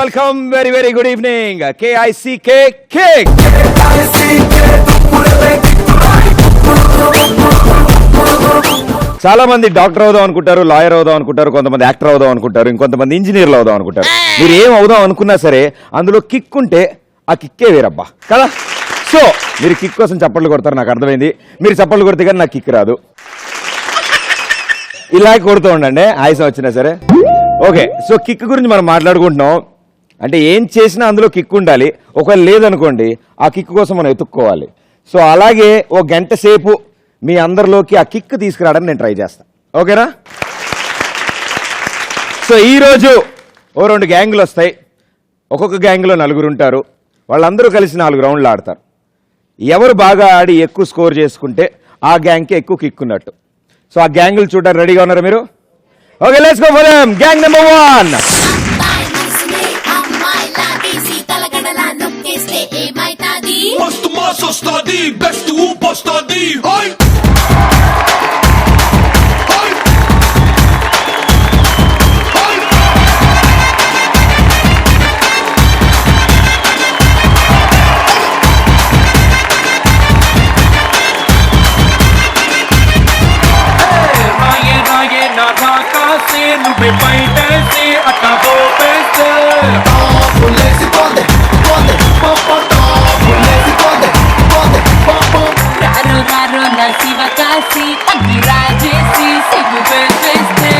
welcome. Very good evening. KICK Kick. చాలా మంది doctor అవుదాం అనుకుంటారు, లాయర్ అవుదాం అనుకుంటారు, కొంతమంది యాక్టర్ అవుదాం అనుకుంటారు, ఇంకొంతమంది ఇంజనీర్లు అవుదాం అనుకుంటారు. మీరు ఏం అవుదాం అనుకున్నా సరే అందులో కిక్ ఉంటే ఆ కిక్కే వేరబ్బా కదా. సో మీరు కిక్ కోసం చప్పట్లు కొడతారు, నాకు అర్థమైంది. మీరు చప్పట్లు కొడితే కానీ నాకు కిక్ రాదు. ఇలా కొడుతూ ఉండండి ఆయాసం వచ్చినా సరే. ఓకే, సో కిక్ గురించి మనం మాట్లాడుకుంటున్నాం. అంటే ఏం చేసినా అందులో కిక్ ఉండాలి. ఒకవేళ లేదనుకోండి ఆ కిక్ కోసం మనం ఎత్తుక్కోవాలి. సో అలాగే ఓ గంట సేపు మీ అందరిలోకి ఆ కిక్ తీసుకురావడానికి నేను ట్రై చేస్తాను. ఓకేనా? సో ఈరోజు ఓ 2 గ్యాంగులు వస్తాయి. ఒక్కొక్క గ్యాంగ్లో 4 ఉంటారు. వాళ్ళందరూ కలిసి 4 రౌండ్లు ఆడతారు. ఎవరు బాగా ఆడి ఎక్కువ స్కోర్ చేసుకుంటే ఆ గ్యాంగ్కి ఎక్కువ కిక్ ఉన్నట్టు. సో ఆ గ్యాంగులు చూడడానికి రెడీగా ఉన్నారా మీరు? Okay, let's go for them. Gang number 1. మస్తు మాస్ వస్తాది, బెస్ట్ ఊప్ వస్తాది. హై నువ్వే పైటేసి అట్లా పోపేస్తే పులేసి పోతే పోతే పోపో పులేసి పోతే పోతే పోపో రారో రారో నా శివ కాసి అగ్గి రాజేసి సిగ్గు పెట్టేస్తే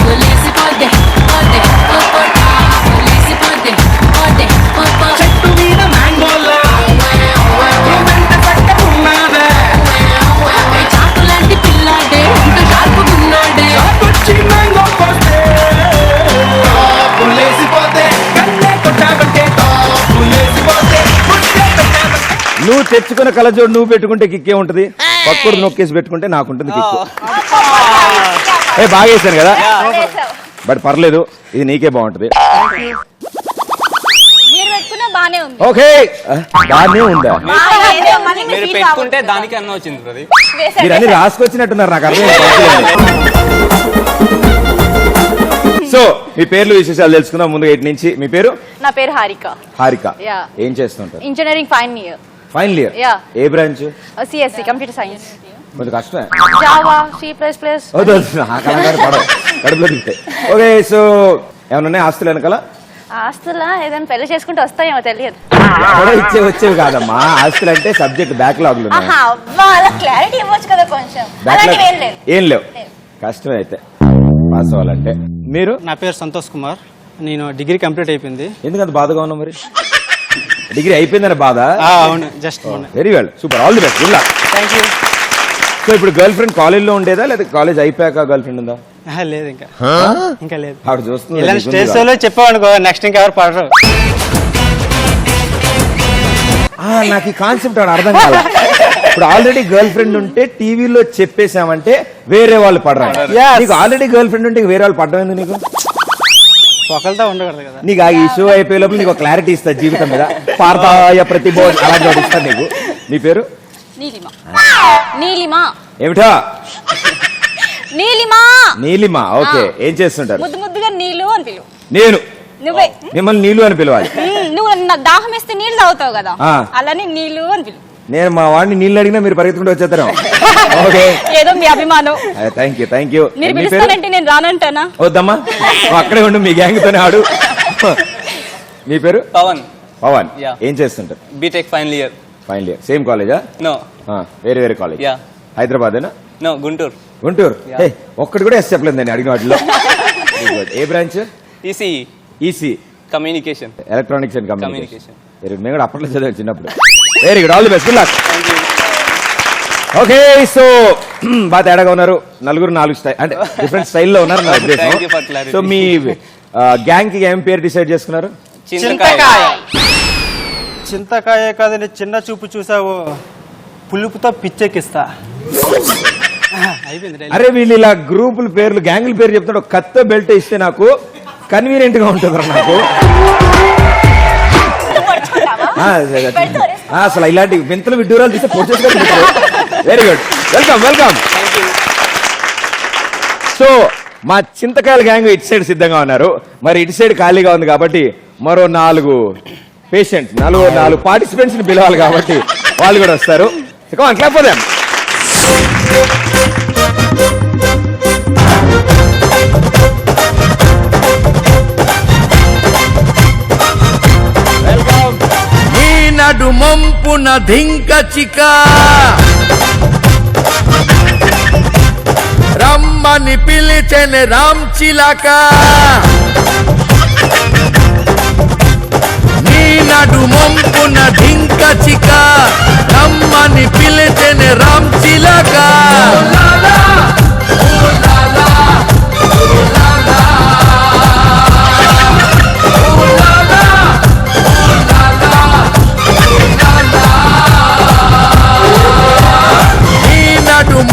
పులేసి పోతే పోతే పోపో పులేసి పోతే పోతే పోపో చెట్టు మీద మ్యాంగోలా వెంట పట్టుకున్నావే చాకు లాంటి పిల్లాడే ఇంత షార్పుకున్నాడే వచ్చి మ్యాంగో పోతే పులేసి పోతే కన్నే కొట్టాబంటే పులేసి పోతే నువ్వు తెచ్చుకున్న కలజోడు నువ్వు పెట్టుకుంటే కిక్కే ఉంటుంది, పక్కడు నొక్కేసి పెట్టుకుంటే నాకుంటుంది కిక్కు. ఏ బాగా వేసాను కదా, బట్ పర్లేదు, ఇది నీకే బాగుంటుంది. ఓకే, బాగానే ఉందా? మీరు పెట్టుకుంటే దానికి అన్న వచ్చింది ప్రదీప్. మీరు అన్ని రాసుకొచ్చినట్టున్నారు, నాకు అర్థం. సో మీ పేర్లు విశేషాలు తెలుసుకుందాం. ముందు 8 నుంచి. మీ పేరు? నా పేరు హారిక. హారిక, ఏం చేస్తుంటారు? Engineering final year. ఏ బ్రాంచ్? CSC, computer science. కొంచెం కష్టమే. Java, C++. కడుపులో తింటే. ఓకే, సో ఏమన్నా ఆస్తులు వెనకాల? ఆస్తులా ఏదైనా పెళ్లి చేసుకుంటే వస్తాయేమో తెలియదు. వచ్చేవి కాదమ్మా, ఆస్తులు అంటే సబ్జెక్ట్ బ్యాక్లాగ్లు. క్లారిటీ ఇవ్వచ్చు కదా కొంచెం. ఏం లేవు, కష్టమే అయితే పాస్ అవ్వాలంటే. మీరు? నా పేరు సంతోష్ కుమార్, నేను డిగ్రీ కంప్లీట్ అయిపోయింది. ఎందుకంత బాధగా ఉన్నావు మరి? డిగ్రీ అయిపోయిందని బాధ? అవును, just very well, super, all the best, good luck. Thank you. So ఇప్పుడు గర్ల్ ఫ్రెండ్ కాలేజ్ లో ఉండేదా లేదా కాలేజ్ అయిపోయాక గర్ల్ ఫ్రెండ్ ఉందా? లేదు, ఇంకా లేదు. ఆవిడ చూస్తుంది. స్టేజ్ షోలో చెప్పావనుకో నెక్స్ట్ ఇంకెవరు పడరు. నాకు ఈ కాన్సెప్ట్ అర్థం కాదు. ఇప్పుడు ఆల్రెడీ గర్ల్ ఫ్రెండ్ ఉంటే టీవీలో చెప్పేసామంటే వేరే వాళ్ళు పడరా? నీకు ఆల్రెడీ గర్ల్ ఫ్రెండ్ ఉంటే వేరే వాళ్ళు పడడం ఎందుకు? నీకు ఒకరితో ఉండకూడదు కదా. నీకు ఆ ఈ షో అయిపోయే లోపల నీకు క్లారిటీ ఇస్తా జీవితం మీద. పార్థాయ ప్రతిభ అలాంటి ఇస్తాను నీకు. నీ పేరు? నీలిమా. ఏమిటా? నీలిమా. ఓకే, ఏం చేస్తుంటారు? ముద్దుగా నీళ్ళు అని పిలువు. నేను నువ్వే మిమ్మల్ని నీళ్ళు అని పిలవాలి. నువ్వు నాకు దాహం వేస్తే నీళ్ళు తాగుతావు కదా, అలానే నీళ్ళు అని పిలువు. నేను మా వాడిని నీళ్ళు అడిగినా మీరు పరిగెత్తుకుంటూ వచ్చేస్తారా? ఓకే, ఏదో మీ అభిమానం. Thank you. మీరు పిలుస్తానంటే నేను రానంటానా? వద్దమ్మా, అక్కడే ఉండు, మీ గ్యాంగ్ తోనే ఆడు. మీ పేరు? పవన్. ఏం చేస్తుంటారు? BTech final year. సేమ్ కాలేజా? నో, వేరే కాలేజ్. హైదరాబాదేనా? నో, గుంటూరు. ఒక్కటి కూడా ఎస్ చెప్పలేదు నేను అడిగిన వాటిలో. ఏ బ్రాంచ్? EC, communication, electronics and communication. మేము కూడా అప్పట్లో చదివాం చిన్నప్పుడు. Very good, all the best, good luck. Okay, so బాగా తేడాగా ఉన్నారు. 4 స్టైల్ అంటే డిఫరెంట్ స్టైల్లో ఉన్నారు నా ఉద్దేశం. సో మీ గ్యాంగ్ కి ఏం పేరు డిసైడ్ చేసుకున్నారు? చింతకాయ కాదని చిన్న చూపు చూసావు, పులుపుతో పిచ్చెక్కిస్తా. అరే వీళ్ళు ఇలా గ్రూపుల పేర్లు గ్యాంగుల పేరు చెప్తాడు. కత్త బెల్ట్ ఇస్తే నాకు కన్వీనియంట్ గా ఉంటుంది నాకు. అసలు ఇలాంటి వింతలు విడ్డూరాలు తీస్తే పొడిచేసుకుంటారు. Very good, welcome. సో మా చింతకాయల గ్యాంగ్ ఇటు సైడ్ సిద్ధంగా ఉన్నారు. మరి ఇటు సైడ్ ఖాళీగా ఉంది కాబట్టి మరో 4 పేషెంట్స్, 4 పార్టిసిపెంట్స్ ని పిలవాలి కాబట్టి వాళ్ళు కూడా వస్తారు. Clap for them. నడు మంపున ధింక చిక రమ్మని పిలిచెని రామ్ చిలక నీ నడు మంపున ధింక చిక రమ్మని పిలిచెని రామ్ చిలక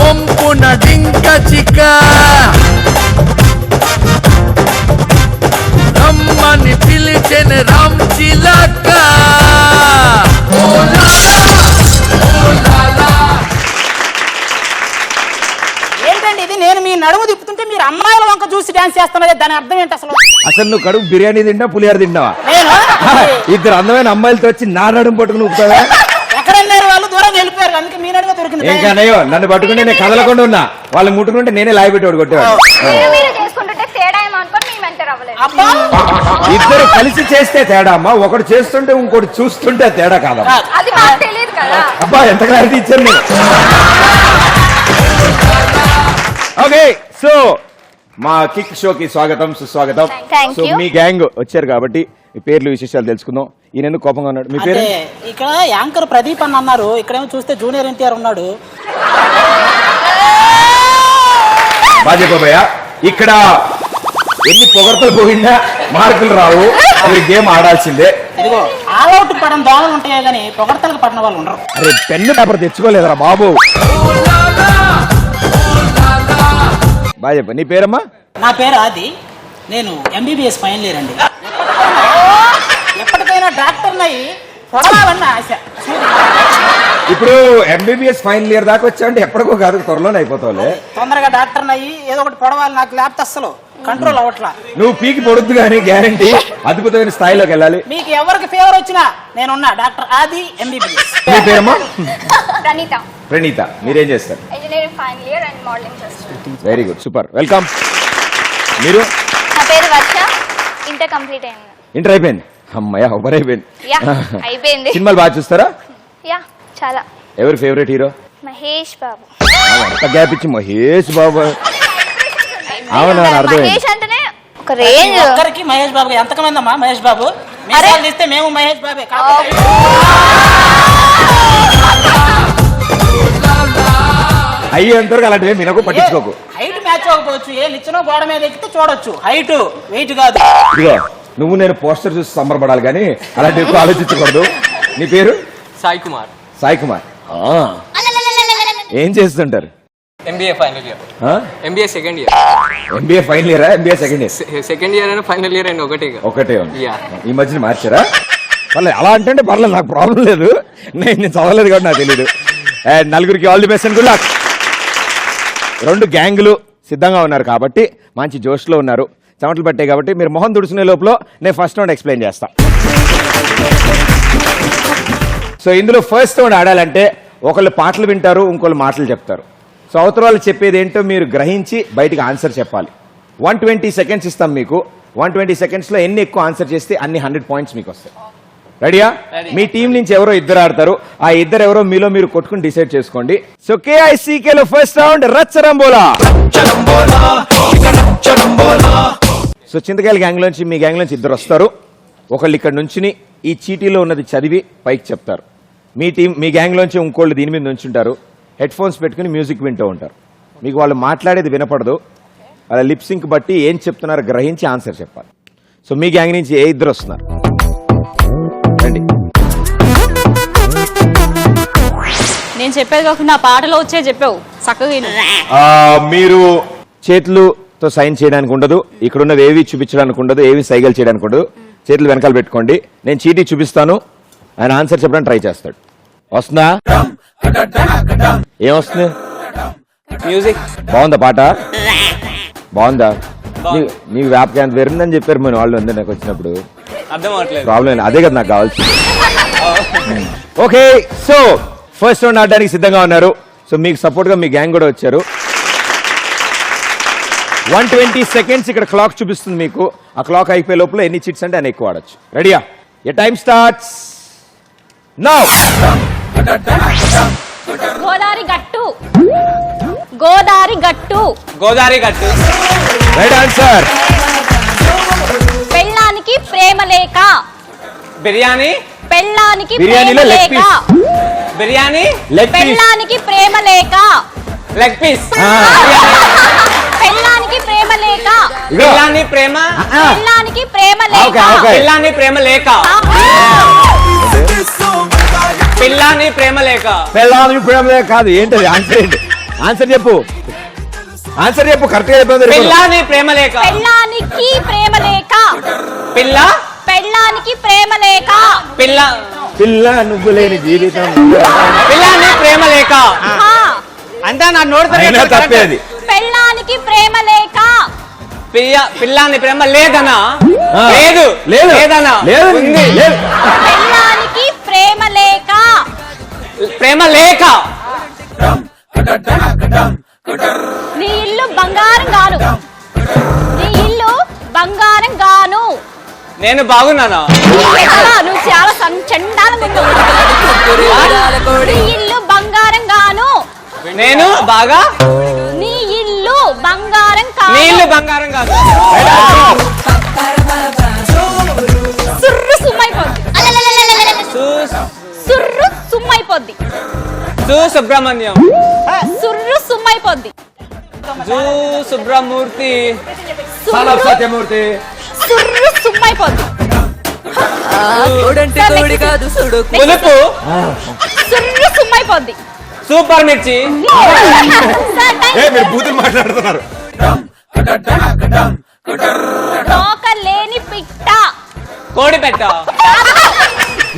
మంపున డింక చిక రమ్మని పిలిచెని రామ్ చిలక. ఏంటండి ఇది? నేను మీ నడుము తిప్పుతుంటే మీరు అమ్మాయిల వంక చూసి డాన్స్ చేస్తున్నదే, దాని అర్థం ఏంటి అసలు? అసలు నువ్వు కడుపు బిర్యానీ తింటా పులిహార తింటావా? నేను ఇద్దరు అందమైన అమ్మాయిలతో వచ్చి నా నడుము పట్టుకుని ఊపుతావా? ఎక్కడన్నారు వాళ్ళు? దూరం వెళ్ళిపోయారు, అందుకే మీ నడుమ దొరికింది. ఏం కానయ్యో, నన్ను పట్టుకుంటే నేను కదలకుండా ఉన్నా, వాళ్ళు ముట్టుకుంటే నేనే లాగిపెట్టి కొట్టేవాడు. మీరు చేసుకుంటుంటే తేడా ఏమో అనుకోని మేము ఎంటర్ అవ్వలేదు. అబ్బా, ఇద్దరు కలిసి చేస్తే తేడా అమ్మా, ఒకటి చేస్తుంటే ఇంకోటి చూస్తుంటే తేడా కాదమ్మా. అది మాకు తెలియదు కదా. అబ్బా ఎంత క్లారిటీ ఇచ్చాను నేను. ఓకే, సో మా కిక్ షోకి స్వాగతం సుస్వాగతం. Thank so you. Me gang వచ్చారు కాబట్టి మీ పేర్లు విశేషాలు తెలుసుకుందాం. ఈయన ఎందుకు కోపంగా ఉన్నాడు? మీ పేరు? అంటే ఇక్కడ యాంకర్ ప్రదీప్ అని అన్నారు, ఇక్కడేమో చూస్తే జూనియర్ ఎన్టీఆర్ ఉన్నాడు. బాజేబాబయ్య, ఇక్కడ ఎన్ని పొగడతలు పోయినా మార్కులు రావు, మీరు గేమ్ ఆడాల్సిందే. ఇదిగో ఆల్అౌట్ పడడం దోమలు ఉంటాయో కానీ పొగడతలకు పడిన వాళ్ళు ఉండరు. అరే పెన్ను పేపర్ తెచ్చుకోలేదురా బాబు. బాగా చెప్ప. నీ పేరమ్మా? నా పేరు ఆది, నేను MBBS ఫైనల్ ఇయర్ అండి. ఎప్పటికైనా డాక్టర్ అయ్యి పొడవాలన్న ఆశ. ఇప్పుడు MBBS ఫైనల్ ఇయర్ దాకా వచ్చావంటే ఎప్పటికో కాదు, త్వరలోనే అయిపోతావులే. తొందరగా డాక్టర్ అయ్యి ఏదో ఒకటి పొడవాలి, నాకు లేకపోతే అస్సలు కంట్రోల్ అవ్వట్లా. నువ్వు పీకి పొడుద్దు కానీ గ్యారంటీ అద్భుతమైన స్థాయిలోకి వెళ్ళాలి. మీకు ఎవరికి ఫేవర్ వచ్చినా నేనున్నా, డాక్టర్ ఆది MBBS. మీ పేరమ్మా? ప్రణీత, ప్రణీత. మీరేం చేస్తారు? Engineering final year and modeling చేస్తాను. Very good, super, welcome. మీరు? నా పేరు వర్ష, ఇంటర్ కంప్లీట్ అయింది. ఇంటర్ అయిపోయింది? అమ్మయ్య, ఓవర్ అయిపోయింది. యా, అయిపోయింది. సినిమాలు బాగా చూస్తారా? యా, చాలా. ఎవరి ఫేవరెట్ హీరో? మహేష్ బాబు. అంత గ్యాప్ ఇచ్చి మహేష్ బాబు. అవునా, అర్థమైంది. మహేష్ అంటేనే ఒక రేంజ్. ఒక్కరికి మహేష్ బాబు ఎంతకమైందమ్మా? మహేష్ బాబు తీస్తే మేము మహేష్ బాబే. అయ్యేంతవరకు అలాంటివి వినకు, పట్టించుకోకు. హైట్ మ్యాచ్ అవ్వకపోవచ్చు, ఏ నిచ్చెనో గోడ మీద ఎక్కితే చూడొచ్చు, హైట్ వెయిట్ కాదు. ఇదిగో నువ్వు నేను పోస్టర్ చూసి సంబరపడాలి కానీ అలాంటి ఎక్కువ ఆలోచించకూడదు. నీ పేరు? సాయి కుమార్, సాయి కుమార్. ఏం చేస్తుంటారు? MBA final year, MBA second year. MBA final ఇయరా? MBA second year? Second year అయినా ఫైనల్ ఇయర్ అయినా ఒకటే ఉంది. Yeah. ఈ మధ్యన మార్చారా? పర్లేదు, అలా అంటే పర్లేదు, నాకు ప్రాబ్లం లేదు. నేను చదవలేదు కాబట్టి నాకు తెలియదు. అండ్ నలుగురికి all the best and good luck. 2 గ్యాంగులు సిద్ధంగా ఉన్నారు కాబట్టి మంచి జోష్లో ఉన్నారు. చెమటలు పట్టాయి కాబట్టి మీరు మొహం తుడుచుకునే లోపల నేను ఫస్ట్ రౌండ్ ఎక్స్ప్లెయిన్ చేస్తా. సో ఇందులో ఫస్ట్ రౌండ్ ఆడాలంటే ఒకళ్ళు పాటలు వింటారు, ఇంకోళ్ళు మాటలు చెప్తారు. సో అవతల వాళ్ళు చెప్పేది ఏంటో మీరు గ్రహించి బయటికి ఆన్సర్ చెప్పాలి. 120 సెకండ్స్ ఇస్తాం మీకు. 120 సెకండ్స్లో ఎన్ని ఎక్కువ ఆన్సర్ చేస్తే అన్ని 100 పాయింట్స్ మీకు వస్తాయి. రెడీయా? మీ టీం నుంచి ఎవరో ఇద్దరు ఆడతారు. ఆ ఇద్దరు ఎవరో మీలో మీరు కొట్టుకుని డిసైడ్ చేసుకోండి. సో KICK లో ఫస్ట్ రౌండ్ రచ్చరంబోలా. సో చింతకాయల గ్యాంగ్ లోంచి మీ గ్యాంగ్ లోంచి ఇద్దరు వస్తారు. ఒకళ్ళు ఇక్కడ నుంచి ఈ చీటీలో ఉన్నది చదివి పైకి చెప్తారు. మీ గ్యాంగ్ లోంచి ఇంకోళ్ళు దీని మీద నుంచుంటారు. హెడ్ ఫోన్స్ పెట్టుకుని మ్యూజిక్ వింటూ ఉంటారు. మీకు వాళ్ళు మాట్లాడేది వినపడదు. వాళ్ళ లిప్ సింక్ బట్టి ఏం చెప్తున్నారో గ్రహించి ఆన్సర్ చెప్పాలి. సో మీ గ్యాంగ్ నుంచి ఏ ఇద్దరు వస్తున్నారు? రండి. నేను చెప్పేది కాకుండా పాటలో వచ్చే చెప్పావు చక్కగా. మీరు చేతులతో సైన్ చేయడానికి ఉండదు. ఇక్కడున్నవి ఏవి చూపించడానికి ఉండదు, ఏవి సైగలు చేయడానికి ఉండదు. చేతులు వెనకాల పెట్టుకోండి. నేను చీటీ చూపిస్తాను, ఆయన ఆన్సర్ చెప్పడానికి ట్రై చేస్తాడు. వస్తుందా? ఏమొస్తుంది? మ్యూజిక్. బాగుందా పాట? బాగుందా? నీకు వ్యాపకం అంత వెరిందని చెప్పారు మన వాళ్ళు అందరు నాకు వచ్చినప్పుడు. అర్థం అవట్లేదు. ప్రాబ్లం అదే కదా నాకు కావాల్సింది. ఓకే, సో ఫస్ట్ రౌండ్ ఆడడానికి సిద్ధంగా ఉన్నారు. సో మీకు సపోర్ట్ గా మీ గ్యాంగ్ కూడా వచ్చారు. 120 seconds ఇక్కడ క్లాక్ చూపిస్తుంది మీకు. ఆ క్లాక్ అయిపోయే లోపల ఎన్ని చిట్స్ అంటే అన్ని ఎక్కువ ఆడొచ్చు. రెడీయా? ఏ టైం స్టార్ట్స్ నౌ. గోదావరి గట్టు. గోదావరి గట్టు. గోదావరి గట్టు. Right answer. పెళ్ళానికి ప్రేమ లేక. బిర్యానీ. పెళ్ళానికి బిర్యానీలో ప్రేమ లెగ్ లేక. పీస్. బిర్యానీ. Leg piece. పెళ్ళానికి ప్రేమ లేక. Leg piece. పెళ్ళానికి ప్రేమ లేక. పిల్లాని ప్రేమ. పెళ్ళానికి ప్రేమ లేక. పిల్లాని ప్రేమ లేక. పిల్లాని ప్రేమ లేక. పెళ్ళానికి ప్రేమ లేక కాదు. ఏంటది ఆన్సర్? ఏంటి ఆన్సర్ చెప్పు. ఆన్సర్ చెప్పు. కరెక్ట్ గా చెప్పు. పిల్లాని ప్రేమ లేక. పెళ్ళానికి ప్రేమ లేక. పిల్ల. పెళ్ళానికి ప్రేమ లేక. పిల్ల. పిల్ల నువ్వు లేని జీవితం. పిల్లాని ప్రేమ లేక. అంతా నా నోటితో అయినా తప్పేది. పెళ్ళానికి ప్రేమ లేక. పిల్లాని ప్రేమ లేదనా? ఆ. లేదు. లేదు. లేదనా? లేదు. ఉంది. లేదు. పెళ్ళానికి ప్రేమ లేక. ప్రేమ లేక. నీ ఇల్లు బంగారం గాను. నీ ఇల్లు బంగారం గాను. నేను బాగున్నానా? నువ్వు చాలా చండాలంగా ఉన్నావు. నీ ఇల్లు బంగారం గాను. నేను బాగా. నీ ఇల్లు బంగారం కాదు. నీళ్లు బంగారం కాదు. సుర్రు సుమ్మైపోద్ది. సుర్రు సుమ్మైపోద్ది. సుబ్రహ్మణ్యం. సుర్రు సుమ్మైపోద్ది. సుబ్రహ్మూర్తి. సత్యమూర్తి. సుర్రు సుమ్మైపోద్ది. పులుపు. సుర్రు సుమ్మైపోద్ది. సూపర్ మిర్చి. మీరు బూతులు మాట్లాడుతున్నారు. తోక లేని పిట్ట. కోడి పెట్ట.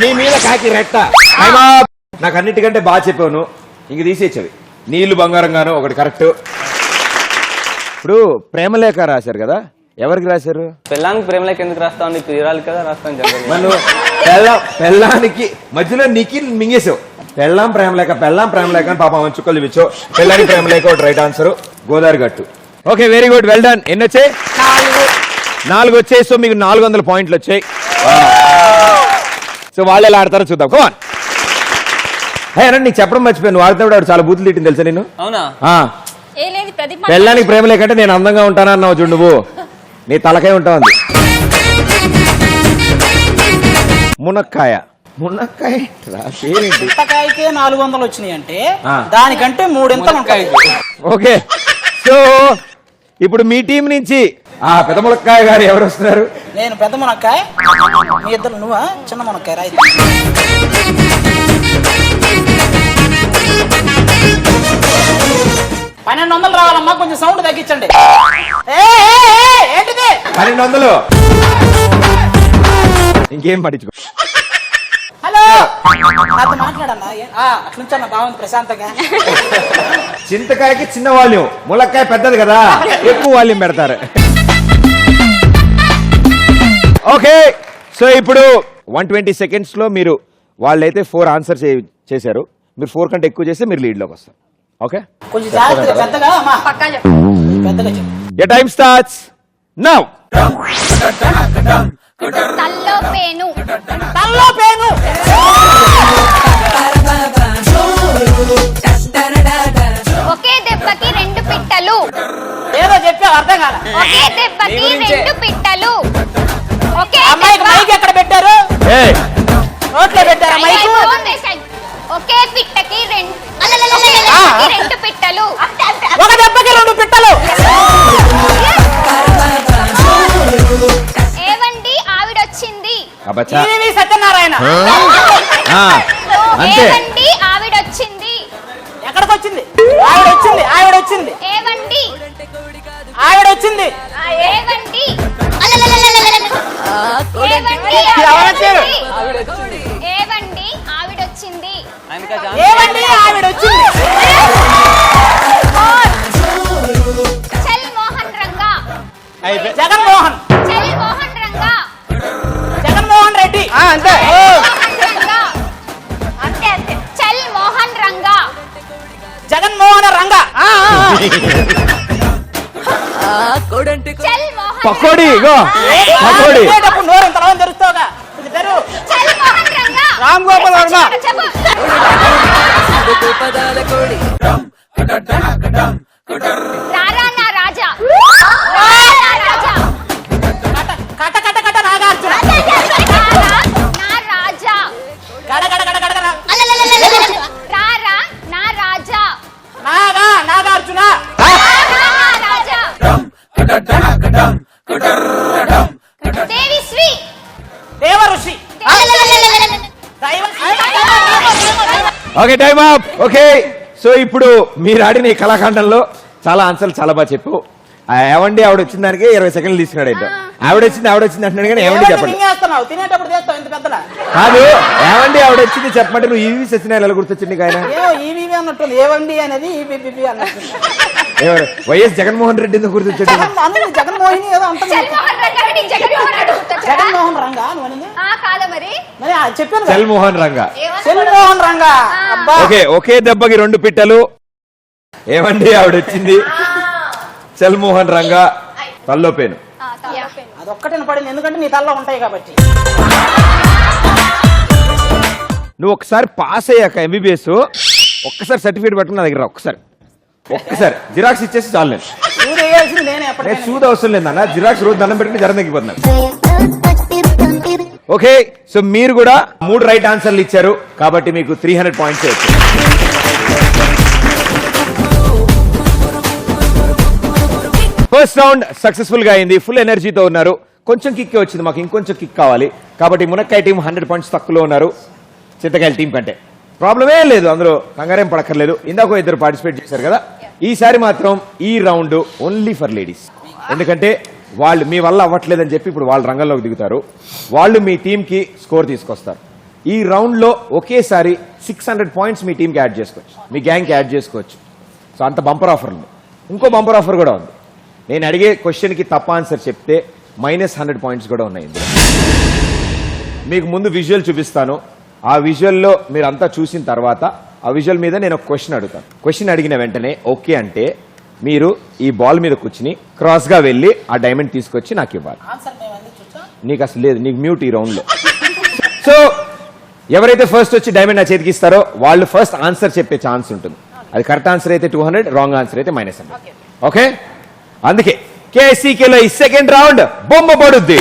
నీ మీద కాకి రెట్ట. నాకు అన్నిటికంటే బాగా చెప్పాను. ఇంక తీసేచ్చవి. నీళ్లు బంగారంగాను ఒకటి కరెక్ట్. ఇప్పుడు ప్రేమలేఖ రాశారు కదా, ఎవరికి రాశారు? పిల్లానికి ప్రేమ లేక ఎందుకు రాస్తా ఉంది? ప్రియురాలు కదా రాస్తాను జనరల్. మనం పెళ్ళానికి మధ్యలో నీకి మింగేసావు. పెళ్ళాం ప్రేమలేఖ అని పాపం ఆమె చుక్కలు చూపించావు. పెళ్ళానికి ప్రేమలేఖ ఒకటి రైట్ ఆన్సర్. గోదావరి గట్టు. Okay, very good, well done. ఎన్ని వచ్చాయి? 4 వచ్చాయి. సో మీకు 400 పాయింట్లు వచ్చాయి. సో వాళ్ళు ఎలా ఆడతారో చూద్దాం. కమాన్. అనండి, నీకు చెప్పడం మర్చిపోయాను. వాడితే చాలా బూతులు తిట్టింది తెలుసా నేను. అవునా? ఏ లేదు ప్రదీప్. పెళ్ళానికి ప్రేమ లేకంటే నేను అందంగా ఉంటానా అన్నావు చూడు నువ్వు. నీ తలకాయ ఉంటావు అంది. మునక్కాయ. మునక్కాయ రాసేంటి? చింతకాయకే 400 వచ్చినాయి అంటే దానికంటే 3 ఎంత ఉంటాయి. ఓకే, సో ఇప్పుడు మీ టీం నుంచి ఆ పెద్ద మునక్కాయ గారు ఎవరు వస్తున్నారు? నేను పెద్ద మునక్కాయ, మీ ఇద్దరు నువ్వా చిన్న మునక్కాయ రా. 1200 రావాలమ్మా, కొంచెం సౌండ్ తగ్గించండి. ఏంటిది? 1200. ఇంకేం పట్టించుకో. హలో, నాతో మాట్లాడన్నా. అట్లుంచన్నా బాగుంది ప్రశాంతంగా. చింతకాయకి చిన్న వాల్యూమ్, ములక్కాయ పెద్దది కదా, ఎక్కువ వాల్యూమ్ పెడతారు. ఓకే, సో ఇప్పుడు 120 seconds లో మీరు వాళ్ళైతే 4 ఆన్సర్ చేశారు. మీరు 4 కంటే ఎక్కువ చేస్తే మీరు లీడ్ లోకి వస్తారు. ఓకే, కొంచెం జాగ్రత్తగా పెద్దగా అమ్మా. పక్కా చెప్పు. పెద్దగా చెప్పు. your time starts now. తల్లో పేను. తల్లో పేను. ఒకే దెబ్బకి 2 పిట్టలు. ఏదో చెప్పావు అర్థం కాల. ఒకే దెబ్బకి 2 పిట్టలు. ఒకే అమ్మాయికి మైక్ ఎక్కడ పెట్టారు? ఏయ్, రోడ్లో పెట్టారా మైక్? ఒకే పిట్టకి 2 పిట్టలు. ఒక దెబ్బకి 2 పిట్టలు. ఏవండి ఆవిడొచ్చింది. అబ్బచ్చా. ఈవి సత్యనారాయణ. అంతే. ఏవండి ఆవిడొచ్చింది. ఎక్కడికి వచ్చింది? ఆవిడొచ్చింది. ఆవిడొచ్చింది. ఏవండి ఆవిడొచ్చింది. ఏవండి ఎవరొచ్చారు? ఏవండి ఆవిడొచ్చింది. ఏవండి ఆవిడొచ్చింది. చల్ మోహన్ రంగా. జగన్మోహన్ చెల్ మోహన్ రంగా జగన్మోహన్ రెడ్డి అంతే మోహన్ రంగా అంతే అంతే చెల్ మోహన్ రంగా జగన్మోహన్ రంగ చెల్ మోహన్ పకోడీ ఇగో పకోడీ నోరు ఇంత లావు తెరుస్తావుగా ఇది తెరు. చెల్ మోహన్ రంగా రామ్ గోపాల్ వర్మ చెప్పు రారా నా రాజా రారా నా రాజా కట కట కట నాగార్జున రారా నా రాజా గడ గడ గడ గడ గడ. రారా నా రాజా నాగార్జున రారా నా రాజా దేవిశ్రీ దేవఋషి దైవశ్రీ okay time up okay so ఇప్పుడు మీరు ఆడిన ఈ కళాఖండంలో చాలా ఆన్సర్లు చాలా బాగా చెప్పు ఏవండి ఆవిడ వచ్చిన దానికి 20 సెకండ్లు తీసుకున్నాడు ఏంటో ఆవిడ వచ్చింది అంటున్నాడు కానీ ఏమండి చెప్పండి మింగేస్తున్నావు తినేటప్పుడు చేస్తావు ఇంత పెద్దలా కాదు ఏమండి ఆవిడ వచ్చింది చెప్పమంటే నువ్వు ఈవి సత్యనారాయణ ఎలా గుర్తొచ్చింది ఆయన ఏమో ఈవీవి అన్నట్టుంది ఏవండి అనేది ఈబీబీ అన్నట్టుంది ఎవరు వైఎస్ జగన్మోహన్ రెడ్డి ఎందుకు గుర్తొచ్చింది జగన్మోహిని ఏదో అంటుంది చెల్ మోహన్ రంగా నీకు జగన్మోహన్ రెడ్డి గుర్తొచ్చాడా? జగన్మోహన్ రంగా నువ్వు అనేది కాదా మరి మరి చెప్పాను కదా. జగన్మోహన్ రంగా జగన్మోహన్ రంగా అబ్బా ఓకే ఒకే దెబ్బకి 2 పిట్టలు ఏమండి ఆవిడ వచ్చింది చల్మోహన్ రంగా తల్లో పేను అదొక్కటే పడింది ఎందుకంటే నీ తల్లో ఉంటాయి కాబట్టి నువ్వు ఒకసారి పాస్ అయ్యాక ఎంబీబీఎస్ ఒక్కసారి సర్టిఫికేట్ పట్టుకుని నా దగ్గర ఒక్కసారి జిరాక్స్ ఇచ్చేసి చాలు నేను నువ్వు వేయాల్సింది నేనే నేను ఎప్పటికైనా చూడ అవసరం లేదన్న జిరాక్స్ రోజు దండం పెట్టుకుని జ్వరం తగ్గిపోతున్నాను ఓకే సో మీరు కూడా 3 రైట్ ఆన్సర్లు ఇచ్చారు కాబట్టి మీకు 300 పాయింట్స్ వచ్చాయి ఫస్ట్ రౌండ్ సక్సెస్ఫుల్ గా అయింది ఫుల్ ఎనర్జీతో ఉన్నారు కొంచెం కిక్ వచ్చింది మాకు ఇంకొంచెం కిక్ కావాలి కాబట్టి మునక్కాయ టీం 100 పాయింట్స్ తక్కువలో ఉన్నారు చింతకాయల టీం కంటే ప్రాబ్లమే లేదు అందరూ కంగారేం పడక్కర్లేదు ఇందాక 2 పార్టిసిపేట్ చేశారు కదా ఈసారి మాత్రం ఈ రౌండ్ ఓన్లీ ఫర్ లేడీస్ ఎందుకంటే వాళ్ళు మీ వల్ల అవ్వట్లేదని చెప్పి ఇప్పుడు వాళ్ళు రంగంలోకి దిగుతారు వాళ్ళు మీ టీంకి స్కోర్ తీసుకొస్తారు ఈ రౌండ్ లో ఒకేసారి 600 పాయింట్స్ మీ టీంకి యాడ్ చేసుకోవచ్చు మీ గ్యాంగ్కి యాడ్ చేసుకోవచ్చు సో అంత బంపర్ ఆఫర్ ఉంది ఇంకో బంపర్ ఆఫర్ కూడా ఉంది నేను అడిగే క్వశ్చన్కి తప్ప ఆన్సర్ చెప్తే -100 పాయింట్స్ కూడా ఉన్నాయి ఇందులో మీకు ముందు విజువల్ చూపిస్తాను ఆ విజువల్లో మీరు అంతా చూసిన తర్వాత ఆ విజువల్ మీద నేను ఒక క్వశ్చన్ అడుగుతాను క్వశ్చన్ అడిగిన వెంటనే ఓకే అంటే మీరు ఈ బాల్ మీద కూర్చుని క్రాస్ గా వెళ్ళి ఆ డైమండ్ తీసుకొచ్చి నాకు ఇవ్వాలి నీకు అసలు లేదు నీకు మ్యూట్ ఈ రౌండ్ లో సో ఎవరైతే ఫస్ట్ వచ్చి డైమండ్ నా చేతికి ఇస్తారో వాళ్ళు ఫస్ట్ ఆన్సర్ చెప్పే ఛాన్స్ ఉంటుంది అది కరెక్ట్ ఆన్సర్ అయితే 200 రాంగ్ ఆన్సర్ అయితే -100 ఓకే అందుకే కేసీకేలో ఈ సెకండ్ రౌండ్ బొమ్మ పడుద్ది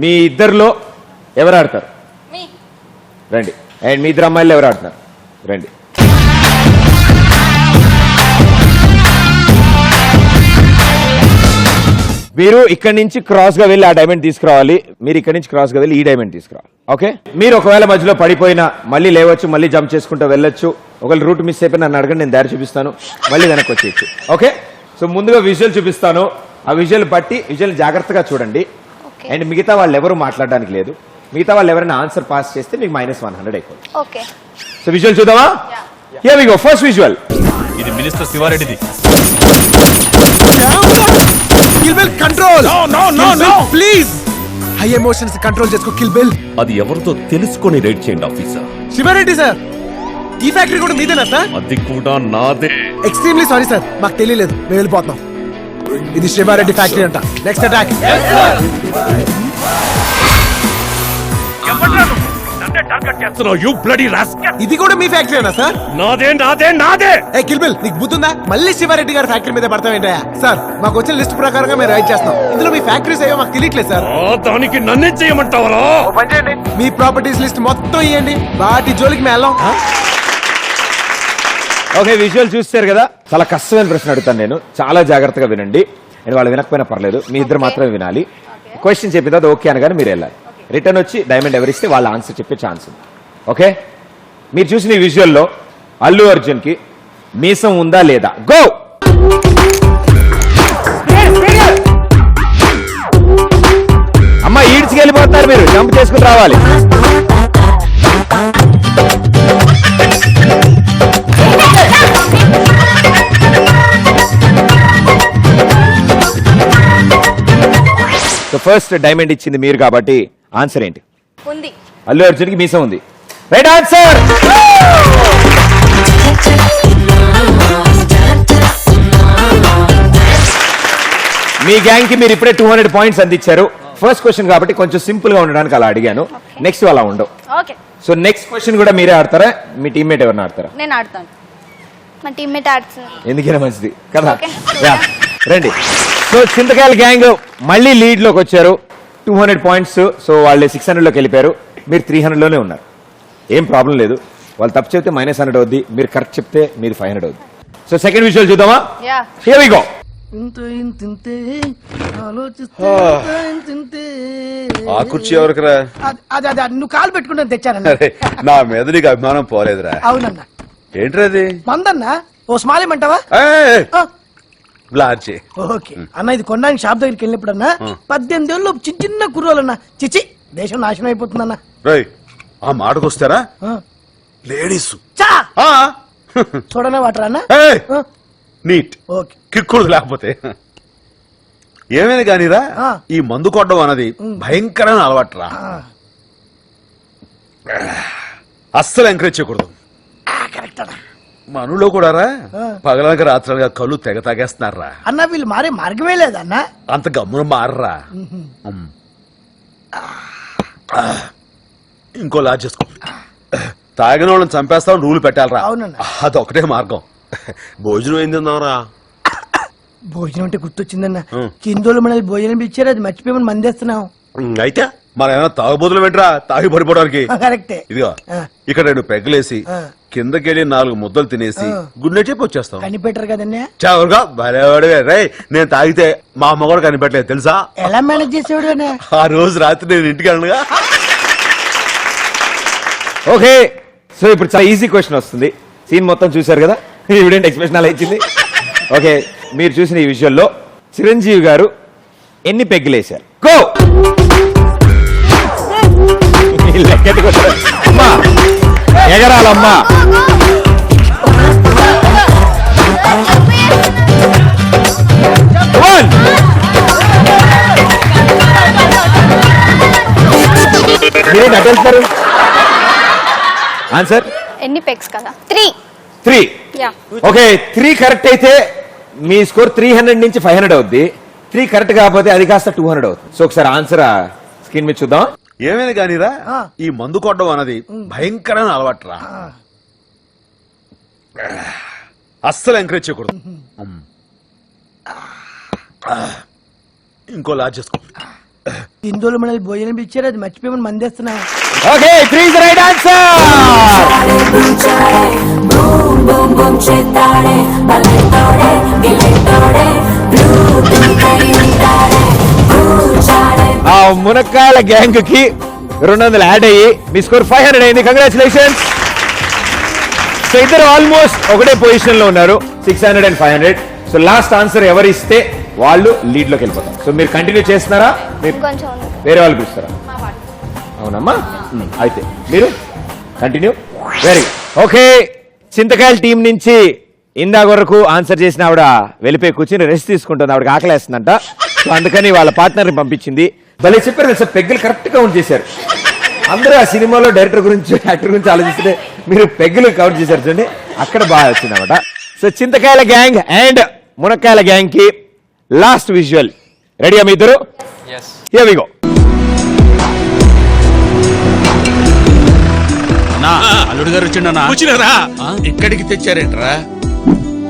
మీ ఇద్దరిలో ఎవరు ఆడతారు రండి అండ్ మీ ఇద్దరు అమ్మాయిలు ఎవరు ఆడుతున్నారు రండి మీరు ఇక్కడి నుంచి క్రాస్ గా వెళ్ళి ఆ డైమండ్ తీసుకురావాలి మీరు ఇక్కడి నుంచి క్రాస్ గా వెళ్ళి ఈ డైమండ్ తీసుకురావాలి ఓకే మీరు ఒకవేళ మధ్యలో పడిపోయినా మళ్ళీ లేవచ్చు మళ్ళీ జంప్ చేసుకుంటూ వెళ్ళొచ్చు ఒకవేళ రూట్ మిస్ అయిపోయి నన్ను అడగండి నేను దారి చూపిస్తాను మళ్ళీ వెనక్కి వచ్చేయచ్చు ఓకే సో ముందుగా విజువల్ చూపిస్తాను ఆ విజువల్ బట్టి విజువల్ జాగ్రత్తగా చూడండి అండ్ మిగతా వాళ్ళు ఎవరు మాట్లాడడానికి లేదు మిగతా వాళ్ళు ఎవరైనా ఆన్సర్ పాస్ చేస్తే మీకు -100 అయిపోతుంది ఓకే సో విజువల్ చూద్దామా here we go first visual ఇది మినిస్టర్ శివారెడ్డిది Kill Bill control no no no please high emotions control చేసుకో కిల్ బిల్ అది ఎవరితో తెలుసుకొని రైడ్ చేయండి ఆఫీసర్ శివారెడ్డి సార్ ఈ ఫ్యాక్టరీ కూడా మీదేనా సార్ అది కూడా నాదే ఎక్స్ట్రీమ్లీ సారీ సార్ మాకు తెలియలేదు మేము వెళ్ళిపోతున్నాం ఇది శివారెడ్డి ఫ్యాక్టరీ అంట next attack you bloody rascal ఇది కూడా మీ ఫ్యాక్టరీనా సార్ నాదే నాదే నాదే ఏ కిల్ బిల్ నీకు బుద్ధుందా మళ్ళీ శివారెడ్డి గారి ఫ్యాక్టరీ మీద పడతావేంటయా సార్ మాకు వచ్చిన లిస్ట్ ప్రకారంగా మేము రైడ్ చేస్తాం ఇందులో మీ ఫ్యాక్టరీస్ ఏవో మాకు తెలియట్లేదు సార్ దానికి నన్నే చేయమంటావరా మీ ప్రాపర్టీస్ లిస్ట్ మొత్తం ఇవ్వండి వాటి జోలికి మేము వెళ్ళాం ఓకే విజువల్ చూస్తారు కదా చాలా కష్టమైన ప్రశ్న అడుగుతాను నేను చాలా జాగ్రత్తగా వినండి నేను వాళ్ళు వినకపోయినా పర్లేదు మీ ఇద్దరు మాత్రమే వినాలి క్వశ్చన్ చెప్పిన తర్వాత ఓకే అనగానే మీరు వెళ్ళాలి రిటర్న్ వచ్చి డైమండ్ ఎవరిస్తే వాళ్ళ ఆన్సర్ చెప్పే ఛాన్స్ ఉంది ఓకే మీరు చూసిన ఈ విజువల్లో అల్లు అర్జున్ కి మీసం ఉందా లేదా గో అమ్మ ఈడ్చికి వెళ్ళిపోతున్నారు మీరు జంప్ చేసుకుని రావాలి ఫస్ట్ డైమండ్ ఇచ్చింది మీరు కాబట్టి ఆన్సర్ ఏంటి? ఉంది. అల్లు అర్జున్కి మీసం ఉంది. Right answer. మీ గ్యాంగ్ కి మీరు ఇప్పుడే 200 పాయింట్స్ అందించారు. ఫస్ట్ క్వశ్చన్ కాబట్టి కొంచెం సింపుల్ గా ఉండడానికి అలా అడిగాను. నెక్స్ట్ అలా ఉండవు. ఓకే, సో నెక్స్ట్ క్వశ్చన్ కూడా మీరే ఆడతారా, మీ టీమ్మేట్ ఎవరిని ఆడతారా? నేను ఆడతాను. మా టీమ్మేట్ ఆడుతుంది. ఎందుకైనా మంచిది కదా. Okay. యా, రండి. సో చింతకాయల గ్యాంగ్ మళ్ళీ లీడ్ లోకి వచ్చారు. 200 పాయింట్స్. సో వాళ్ళు 600 లోకి వెళ్ళిపోయారు. మీరు 300 లోనే ఉన్నారు. ఏం ప్రాబ్లం లేదు. వాళ్ళు తప్పు చెప్తే -100 అవుద్ది, మీరు కరెక్ట్ చెప్తే మీరు 500 అవుద్ది. సో సెకండ్ విజువల్ చూద్దామా? యా. Here we go. ఆ కుర్చీ ఎవరికరా? అదే నువ్వు కాలు పెట్టుకుంటాను తెచ్చానన్న. అరే, నా మీద నీకు అభిమానం పోలేదురా. అవునన్నా. ఏంట్రా అది? మందన్నా ఓ స్మాల్ ఏమంటావా? ఏయ్, బ్లార్చి. ఓకే అన్న, ఇది కొనడానికి షాప్ దగ్గరికి వెళ్ళినప్పుడు అన్న 18 ఏళ్ళు చిన్న చిన్న కుర్రోలన్నా, చిచి దేశం నాశనం అయిపోతుందన్న. రేయ్, ఆ మాటకొస్తారా లేడీస్ చా చూడనే వాటర్ అన్న. నీట్ ఓకే, కిక్కుడు లేకపోతే ఏమైనా కానీరా, ఈ మందు కొట్టడం అన్నది భయంకరమైన అలవాటురా. అస్సలు ఎంకరేజ్ చేయకూడదు. కరెక్ట్ అన్న. మనలో కూడా రా పగలనక రాత్రులుగా కళ్ళు తెగ తాగేస్తున్నారా. అన్న వీళ్ళు మారే మార్గమే లేదన్న. అంత గమ్మున మారరా. ఇంకో లాజ్ చేసుకో. తాగిన వాళ్ళని చంపేస్తాం రూలు పెట్టాలరా. అవునన్నా. అదొకటే మార్గం. భోజనం ఏం తిందాంరా? భోజనం అంటే గుర్తొచ్చిందన్న. కిందోళ్ళు మనల్ని భోజనం ఇచ్చారు, అది మర్చిపోయి మందేస్తున్నాం. అయితే మన ఏమైనా తాగుబోతులు వెంటరా తాగి పడిపోవడానికి. కరెక్టే. ఇదిగో ఇక్కడ 2 పెగ్గలేసి కిందకెళ్ళి 4 ముద్దలు తినేసి గుడ్డే చెప్పి వచ్చేస్తాం. కనిపెట్టరు కదన్నా. చవరుగా భలేవాడివే. రే, నేను తాగితే మా అమ్మ కూడా కనిపెట్టలేదు తెలుసా. ఎలా మేనేజ్ చేసేవాడు అన్న? ఆ రోజు రాత్రి నేను ఇంటికి వెళ్ళనుగా. ఓకే, సో ఇప్పుడు చాలా ఈజీ క్వశ్చన్ వస్తుంది. సీన్ మొత్తం చూశారు కదా, ఈవిడెంట్ ఎక్స్ప్రెషన్ అలా ఇచ్చింది. ఓకే, మీరు చూసిన ఈ విజువల్లో చిరంజీవి గారు ఎన్ని పెగ్గులేశారు? గో. అమ్మా ఎగరాలమ్మా. మీరేంటి అటు వెళ్తారు? ఆన్సర్ ఎన్ని పెగ్స్ కదా? 3. 3. యా. ఓకే, 3 కరెక్ట్ అయితే మీ స్కోర్ 300 నుంచి 500 అవుద్ది. 3 కరెక్ట్ కాకపోతే అది కాస్త 200 అవుతుంది. సో ఒకసారి ఆన్సర్ స్క్రీన్ మీద చూద్దాం. ఏమైనా కానీరా, ఈ మందు కొట్టడం అన్నది భయంకరమైన అలవాటురా. అస్సలు ఎంకరేజ్ చేయకూడదు. ఇంకో లాజ్ చేసుకో. కిందోళ్ళు మనల్ని భోజనం ఇచ్చారు, అది మర్చిపోయి మందేస్తున్నాం. Okay, 3 is the right answer. ఆ మునక్కాయల గ్యాంగ్ కి 200 యాడ్ అయ్యి మీ స్కోర్ 500 అయింది. కంగ్రాచులేషన్స్. సో ఇద్దరు ఆల్మోస్ట్ ఒకటే పొజిషన్ లో ఉన్నారు, 600 and 500. సో లాస్ట్ ఆన్సర్ ఎవరు ఇస్తే వాళ్ళు లీడ్ లోకి వెళ్ళిపోతారు. సో మీరు కంటిన్యూ చేస్తున్నారా, మీరు కొంచెం ఉంది. వేరే వాళ్ళకి ఇస్తారా? అవునమ్మా, అయితే మీరు కంటిన్యూ. Very okay. చింతకాయల టీం నుంచి ఇందాక వరకు ఆన్సర్ చేసిన ఆవిడ వెళ్ళిపోయి కూర్చుని రెస్ట్ తీసుకుంటుంది. ఆవిడకి ఆకలేస్తుందంట. సో అందుకని వాళ్ళ పార్ట్నర్ని పంపించింది. భలే చెప్పారు సార్, పెగ్గులు కరెక్ట్ కౌంట్ చేశారు. అందరూ ఆ సినిమాలో డైరెక్టర్ గురించి యాక్టర్ గురించి ఆలోచిస్తే మీరు పెగ్గులు కౌంట్ చేశారు చూడండి, అక్కడ బాగా వచ్చింది అనమాట. సో చింతకాయల గ్యాంగ్ అండ్ మునక్కాయల గ్యాంగ్ కి లాస్ట్ విజువల్ రెడీయా మీ ఇద్దరు? Here we go. అల్లుడు గారు వచ్చినారా? ఇక్కడికి తెచ్చారేంట్రా?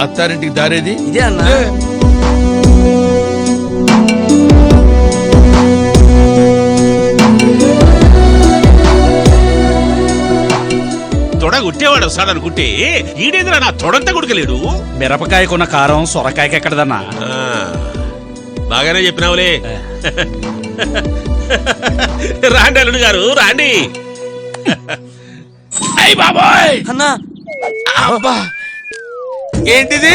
అత్తారింటికి దారేది ఇదే అన్నా. తొడ గుట్టేవాడు వస్తాడనుకుంటే ఈడేదిరా నా తొడంతా గుడకలేడు. మిరపకాయకున్న కారం సొరకాయకి ఎక్కడదన్నా? బాగానే చెప్పినావులే. రాండి అల్లుడు గారు రాండి. అయ్ బాబాయ్ అన్నా, అబ్బా, ఏంటిది?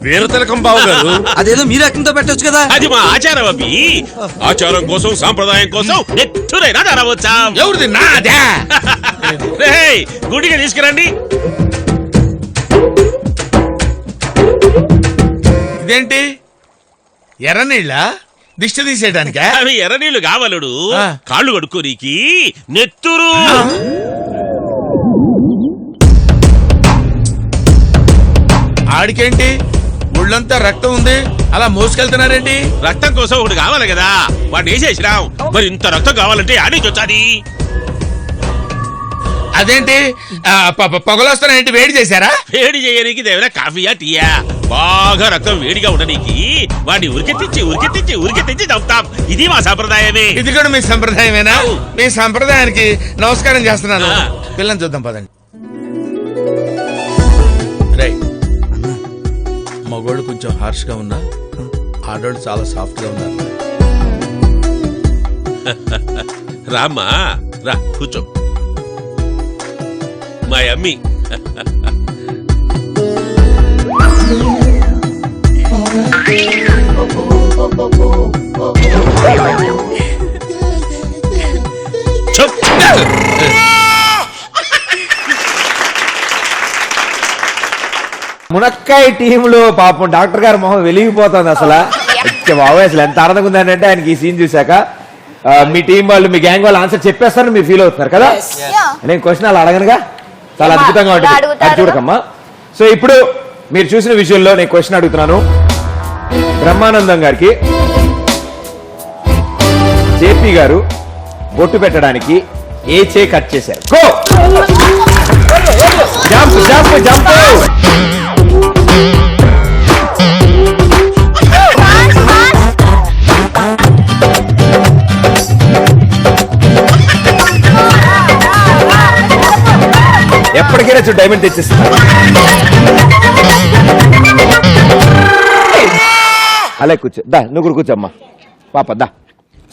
వీర తిలకం బాబు గారు, అదేదో మీరు అక్కంతో పెట్టొచ్చు కదా. అది మా ఆచారం అవి. ఆచారం కోసం సాంప్రదాయం కోసం ఎత్తురైనా ధరవచ్చా? ఎవరిది? నాదే. రేయ్, గుడికి తీసుకురండి. ఇదేంటి ఎర్ర నీళ్ళ? దిష్టి తీసేయడానికా? అవి ఎర్ర నీళ్లు కావాలడు ఆ. కాళ్ళు కడుక్కోనీకి నెత్తురు. ఆడికేంటి ఒళ్ళంతా రక్తం ఉంది, అలా మోసుకెళ్తున్నారేంటి? రక్తం కోసం ఒకటి కావాలి కదా, వాడిని వేసేసినాం. మరి ఇంత రక్తం కావాలంటే ఆడి వచ్చాది. అదేంటి పొగలొస్తున్నాయేంటి? వేడి చేశారా? వేడి చేయడానికి దేవరా కాఫీయా టీయా? బాగా రక్తం వేడిగా ఉండడానికి వాడిని ఉరికెత్తించి చంపుతాం. ఇది మా సంప్రదాయమే. ఇది కూడా మీ సంప్రదాయమేనా? మీ సంప్రదాయానికి నమస్కారం చేస్తున్నాను. ఆ. పిల్లని చూద్దాం పదండి. రేయ్, మగోళ్ళు కొంచెం హార్ష్ గా ఉన్నా ఆడోళ్ళు చాలా సాఫ్ట్ గా ఉన్నారు. రామ్మా రా కూర్చో. మా అమ్మి మునక్కాయ టీంలో పాపం డాక్టర్ గారి మొహం వెలిగిపోతుంది అసలు. బాబాయ్ అసలు ఎంత ఆనందంగా ఉందంటే ఆయనకి ఈ సీన్ చూశాక. మీ టీం వాళ్ళు, మీ గ్యాంగ్ వాళ్ళు ఆన్సర్ చెప్పేస్తారని మీరు ఫీల్ అవుతున్నారు కదా. నేను క్వశ్చన్ అలా అడగనుగా, చాలా అద్భుతంగా ఉంటుంది. అది చూడకమ్మా. సో ఇప్పుడు మీరు చూసిన విషయంలో నేను క్వశ్చన్ అడుగుతున్నాను. బ్రహ్మానందం గారికి జేపీ గారు బొట్టు పెట్టడానికి ఏ చే కట్ చేశారు? Go jump jump jump. ఎప్పటికైనా చూడు డైమండ్ తెచ్చేస్తా. అలా కూర్చో, దా నువ్వు కూడా కూర్చోమ్మా పాప దా.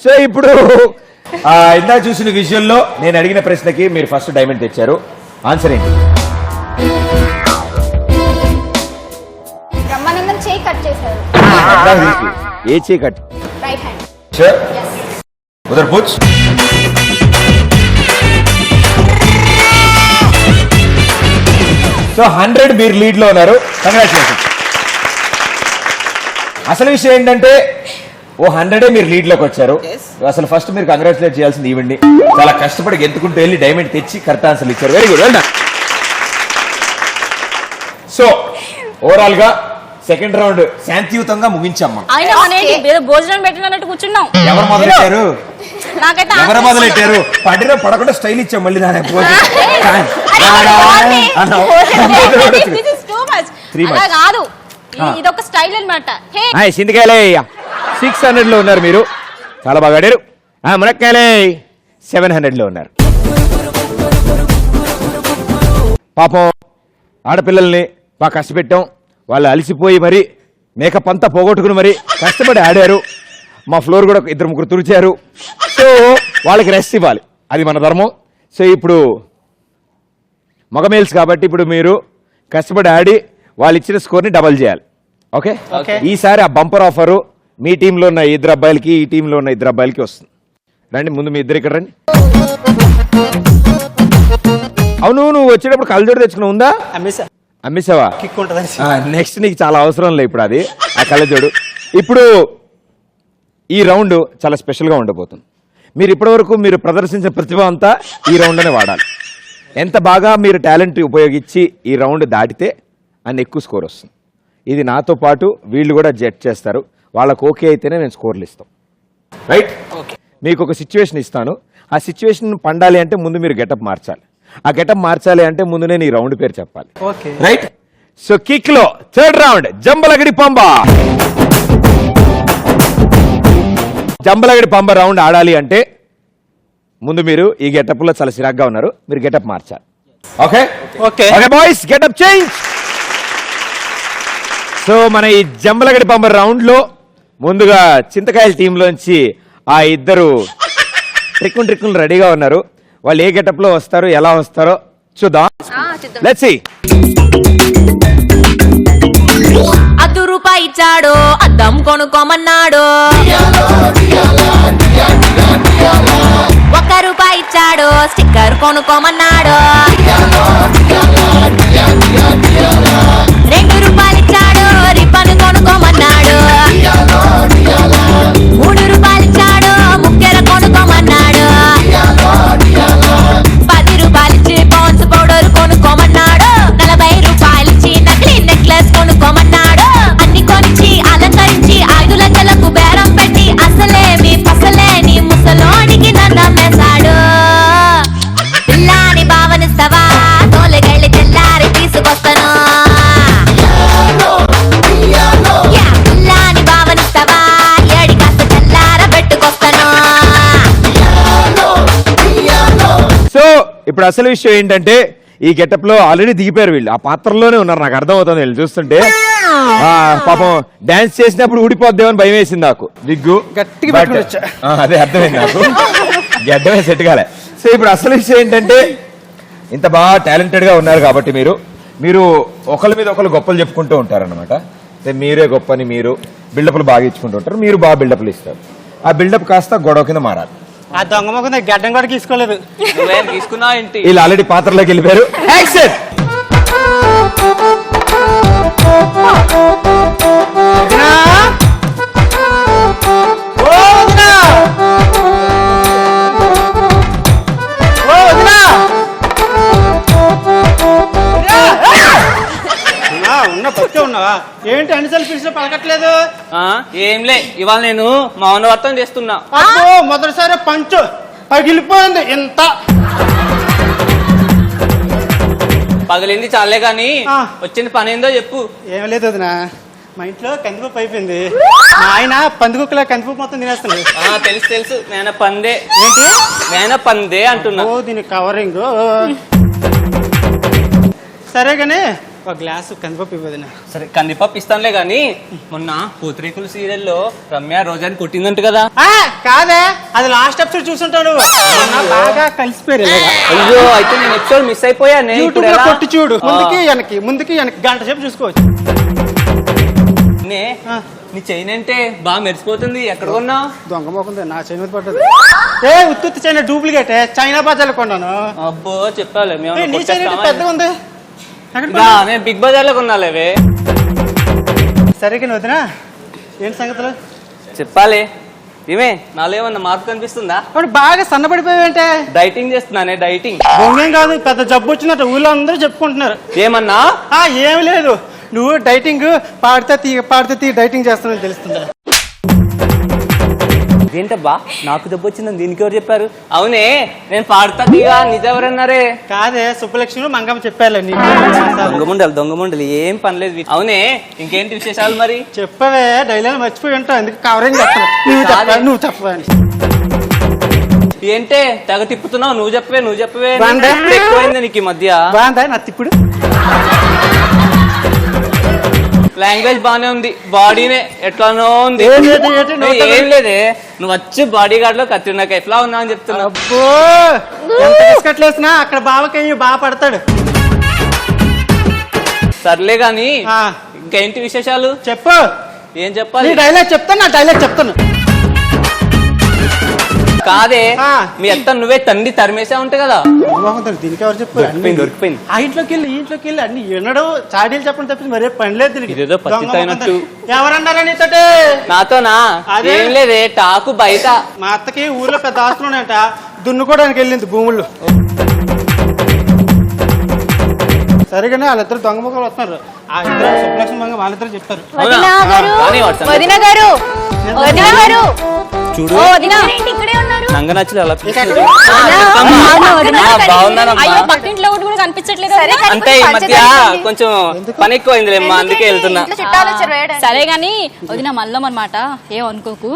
సో ఇప్పుడు ఇందా చూసిన విషయంలో నేను అడిగిన ప్రశ్నకి మీరు ఫస్ట్ డైమండ్ తెచ్చారు. ఆన్సర్ ఏంటి? బ్రహ్మానందం చేయి కట్ చేశారు. ఏ చే కట్? Right hand. Sure. Uधर पूछ. సో 100 మీరు లీడ్ లో ఉన్నారు. కంగ్రాచులేషన్. అసలు విషయం ఏంటంటే ఓ 100 మీరు లీడ్ లోకి వచ్చారు. అసలు ఫస్ట్ మీరు కంగ్రాచులేట్ చేయాల్సింది ఈవెంట్. చాలా కష్టపడి గెంతుకుంటూ వెళ్ళి డైమండ్ తెచ్చి కరెక్ట్ ఆన్సర్ ఇచ్చారు. Very good, well done. So overall గా సెకండ్ రౌండ్ శాంతియుతంగా ముగించమ్మా. ఆయన మన ఏదో భోజనం పెట్టినట్టు కూర్చున్నాం. ఎవరు మొదలెట్టారు? నాకైతే ఎవరు మొదలెట్టారు? పడిన పడకుండా స్టైల్ ఇచ్చాం మళ్ళీ దాని అలా కాదు, ఇదొక స్టైల్ అనమాట. సింధికాయలే 600 లో ఉన్నారు మీరు, చాలా బాగా ఆడారు. మునక్కాయలే 700 లో ఉన్నారు. పాపం ఆడపిల్లల్ని బాగా కష్టపెట్టాం. వాళ్ళు అలసిపోయి మరి మేకప్ అంతా పోగొట్టుకుని మరి కష్టపడి ఆడారు. మా ఫ్లోర్ కూడా 2-3 తుడిచారు. సో వాళ్ళకి రెస్ట్ ఇవ్వాలి, అది మన ధర్మం. సో ఇప్పుడు మగమేల్స్ కాబట్టి ఇప్పుడు మీరు కష్టపడి ఆడి వాళ్ళు ఇచ్చిన స్కోర్ని డబల్ చేయాలి. ఓకే, ఈసారి ఆ బంపర్ ఆఫరు మీ టీంలో ఉన్న 2 అబ్బాయిలకి, ఈ టీంలో ఉన్న 2 అబ్బాయిలకి వస్తుంది. రండి, ముందు మీ ఇద్దరు ఇక్కడ రండి. అవును, నువ్వు వచ్చేటప్పుడు కళ్ళజోడు తెచ్చుకున్నావు, ఉందా? అమ్మేసావా? నెక్స్ట్ నీకు చాలా అవసరం లే ఇప్పుడు అది, ఆ కళ్ళజోడు. ఇప్పుడు ఈ రౌండ్ చాలా స్పెషల్గా ఉండబోతుంది. మీరు ఇప్పటివరకు మీరు ప్రదర్శించిన ప్రతిభ అంతా ఈ రౌండ్లోనే వాడాలి. ఎంత బాగా మీరు టాలెంట్ ఉపయోగించి ఈ రౌండ్ దాటితే అన్ని ఎక్కువ స్కోర్ వస్తుంది. ఇది నాతో పాటు వీళ్ళు కూడా జడ్జ్ చేస్తారు. వాళ్ళకు ఓకే అయితేనే నేను స్కోర్లు ఇస్తాం. రైట్? మీకు ఒక సిచ్యువేషన్ ఇస్తాను. ఆ సిచ్యువేషన్ పండాలి అంటే ముందు మీరు గెటప్ మార్చాలి. ఆ గెటప్ మార్చాలి అంటే ముందు నేను ఈ రౌండ్ పేరు చెప్పాలి. రైట్? సో కిక్ లో third round జంబలగడి Pamba. జంబలగడి Pamba round ఆడాలి అంటే ముందు మీరు ఈ గెటప్ లో చాలా సిరాగ్గా ఉన్నారు, మీరు గెటప్ మార్చాలి. Okay okay boys, getup change. So మన ఈ జంబలగడి పంబ రౌండ్ లో ముందుగా చింతకాయల టీంలోంచి ఆ 2 ట్రిక్కులు రెడీగా ఉన్నారు. వాళ్ళు ఏ గెటప్ లో వస్తారు, ఎలా వస్తారో చూద్దాం. Let's see. ₹1 ఇచ్చాడు, అద్దం కొనుక్కోమన్నాడు. ₹1 ఇచ్చాడు, స్టిక్కర్ కొనుక్కోమన్నాడు. ₹2 ఇచ్చాడు, రిబ్బన్ కొనుక్కోమన్నాడు. ఇప్పుడు అసలు విషయం ఏంటంటే ఈ గెటప్ లో ఆల్రెడీ దిగిపోయారు వీళ్ళు, ఆ పాత్రలోనే ఉన్నారు. నాకు అర్థమవుతుంది వీళ్ళు చూస్తుంటే. పాపం డాన్స్ చేసినప్పుడు ఊడిపోద్దేమని భయం వేసింది నాకు దిగ్గు. గట్టిగా But- పట్టుకొని వచ్చా. అదే అర్థమైంది నాకు, గడ్డమే సెట్ కాలే. సో ఇప్పుడు అసలు విషయం ఏంటంటే ఇంత బాగా టాలెంటెడ్ గా ఉన్నారు కాబట్టి మీరు ఒకరి మీద ఒకరు గొప్పలు చెప్పుకుంటూ ఉంటారన్నమాట. మీరే గొప్పని మీరు బిల్డప్లు బాగా ఇచ్చుకుంటూ ఉంటారు, మీరు బాగా బిల్డప్లు ఇస్తారు. ఆ బిల్డప్ కాస్త గొడవ కింద మారాలి. ఆ దొంగ మొక్క గడ్డం కూడా తీసుకోలేదు. తీసుకున్నావు ఏంటి? వీళ్ళు ఆల్రెడీ పాత్రలోకి వెళ్ళిపోయారు. యాక్షన్! ఉన్న పచ్చే ఉన్నావా ఏంటి అన్నిసార్లు పిలిచిన పలకట్లేదు? ఏంలే, ఇవాళ నేను మౌనవర్తం చేస్తున్నా. అబ్బో మొదటిసారి పంచు పగిలిపోయింది. ఇంత పగిలింది చాలే గాని వచ్చిన పని ఏందో చెప్పు. ఏం లేదు వదినా, మా ఇంట్లో కందిపప్పు అయిపోయింది. మా ఆయన పందికొక్కలా కందిపప్పు మొత్తం తినేస్తున్నాడు. తెలుసు తెలుసు, మేన పందే. ఏంటి మేన పందే అంటున్నా. ఓ దీని కవరింగ్. సరే గానీ ఒక గ్లాసు కందిపప్పు ఇవ్వదినా. సరే కందిపప్పు ఇస్తానులే గాని, మొన్న పూతరేకులు సీరియల్లో రమ్య రోజాని కొట్టిందంట కదా. కాదే, అది లాస్ట్ ఎపిసోడ్ చూసుంటాడు. బాగా కలిసిపోయారు. అయ్యో, అయితే నేను ఎపిసోడ్ మిస్ అయిపోయానే. యూట్యూబ్ లో కొట్టి చూడు, ముందుకి వెనక్కి గంట సేపు చూసుకోవచ్చు. నీ చైన్ అంటే బాగా మెరిసిపోతుంది, ఎక్కడ కొన్నావు? దొంగ మొక్కంది నా చైన్ మీద పడ్డది. ఉత్తుత్తి చైనా డూప్లికేట్, చైనా బజార్లో కొన్నాను. అబ్బో చెప్పాలి, నీ చైన్ పెద్దగా ఉంది. నేను బిగ్ బజార్ లో కొన్నాలేవే. సరే కానీ వదినా, ఏంటి సంగతులు చెప్పాలి. ఏమే నాలో ఏమన్నా మార్పు కనిపిస్తుందా? బాగా సన్నపడిపోయావంటే? Dieting చేస్తున్నానే, dieting. బొంగేం కాదు, పెద్ద జబ్బు వచ్చినట్టు ఊళ్ళో అందరూ చెప్పుకుంటున్నారు. ఏమన్నా? ఏమి లేదు, నువ్వు డైటింగ్ పాడితే తీగ డైటింగ్ చేస్తున్నావు తెలుస్తుందా? ఏంటబ్బా నాకు దెబ్బ వచ్చిందని దీనికి ఎవరు చెప్పారు? అవునే, నేను పాడుతా తీగా నిజెవరన్నారే? కాదే, సుబ్బలక్ష్మి మంగమ్మ చెప్పారు. దొంగముండలు ఏం పనిలేదు. అవునే, ఇంకేంటి విశేషాలు మరి? చెప్పవే, డైలాగ్ మర్చిపోయి ఉంటావు, ఎందుకు కవరింగ్ చెప్తాను. నువ్వు చెప్పవే. ఏంటే తెగ తిప్పుతున్నావు? నువ్వు చెప్పవే. ఎక్కువైంది నీకు ఈ మధ్య. బాగుందా నా తిప్పుడు? లాంగ్వేజ్ బానే ఉంది, బాడీనే ఎట్లానో ఉంది. ఏం లేదే, నువ్వు వచ్చి బాడీ గార్డ్ లో కత్తిరినాక ఎట్లా ఉన్నావు అని చెప్తున్నా. అబ్బో, ఎంత బిస్కెట్లేసినా అక్కడ బావకయ్యి బాగా పడతాడు. సర్లే గాని ఇంకేంటి విశేషాలు చెప్పు. ఏం చెప్పాలి? డైలాగ్ చెప్తాను, నా డైలాగ్ చెప్తాను. కాదే, మీ అత్త నువ్వే తండ్రి తరిమేసా ఉంటే కదా. దీనికి ఎవరు చెప్పారు? దొరికిపోయింది. ఆ ఇంట్లోకి వెళ్ళి అన్ని వినడం, చాడీలు చెప్పడం తప్పించి మరే పని లేదు. ఇదేదో పత్తి అయినట్టు. ఎవరన్నారా నీతోటి? నాతోనా? ఏం లేదే, టాకు బయట. మా అత్తకి ఊర్లో పెద్ద ఆస్తులు ఉన్నాయంట, దున్నుకోవడానికి వెళ్ళింది భూముల్లో. సరిగానే వాళ్ళిద్దరు దొంగ ముఖాలు వస్తున్నారు. ఆ ఇద్దరు సుబ్బలక్ష్మి మంగ వాళ్ళిద్దరు చెప్తారు. చూడు ఇక్కడే ఉన్నారు. నంగ నచ్చి అలా పక్కింట్లో కూడా కనిపించట్లేదు. అంటే ఈ మధ్య కొంచెం పని ఎక్కువైందిలేమ్మా, అందుకే వెళ్తున్నా. సరే గాని వదిన మళ్ళం అనమాట, ఏం అనుకోకు.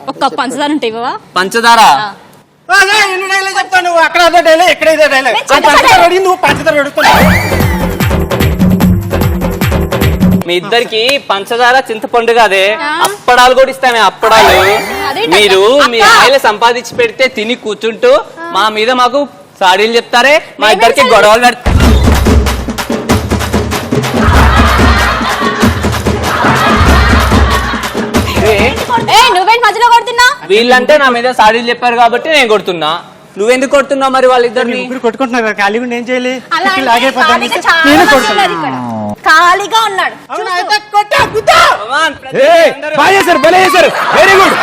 ఒక కప్పు పంచదార ఉంటే ఇవ్వవా? పంచదార ఎన్ని డైలాగ్ చెప్తాను? అక్కడ అదే డైలాగ్, ఇక్కడ ఇదే డైలాగ్. నువ్వు పంచదార అడుగుతున్నావు. మీ ఇద్దరికి పంచదార చింతపండు కాదే, అప్పడాలు కూడా ఇస్తామే, అప్పడాలు. మీరు మీ ఆయిల్ సంపాదించి పెడితే తిని కూర్చుంటూ మా మీద మాకు సాడీలు చెప్తారే, మా ఇద్దరికి గొడవలు పెడతారు. నువ్వేంటి మధ్యలో కొడుతున్నా? వీళ్ళంటే నా మీద సాడీలు చెప్పారు కాబట్టి నేను కొడుతున్నా. నువ్వెందుకు కొడుతున్నావు మరి? వాళ్ళిద్దరిని కొట్టుకుంటున్నారు. ఖాళీగా ఏం చేయాలి? ఖాళీగా ఉన్నాడు. వెరీ గుడ్,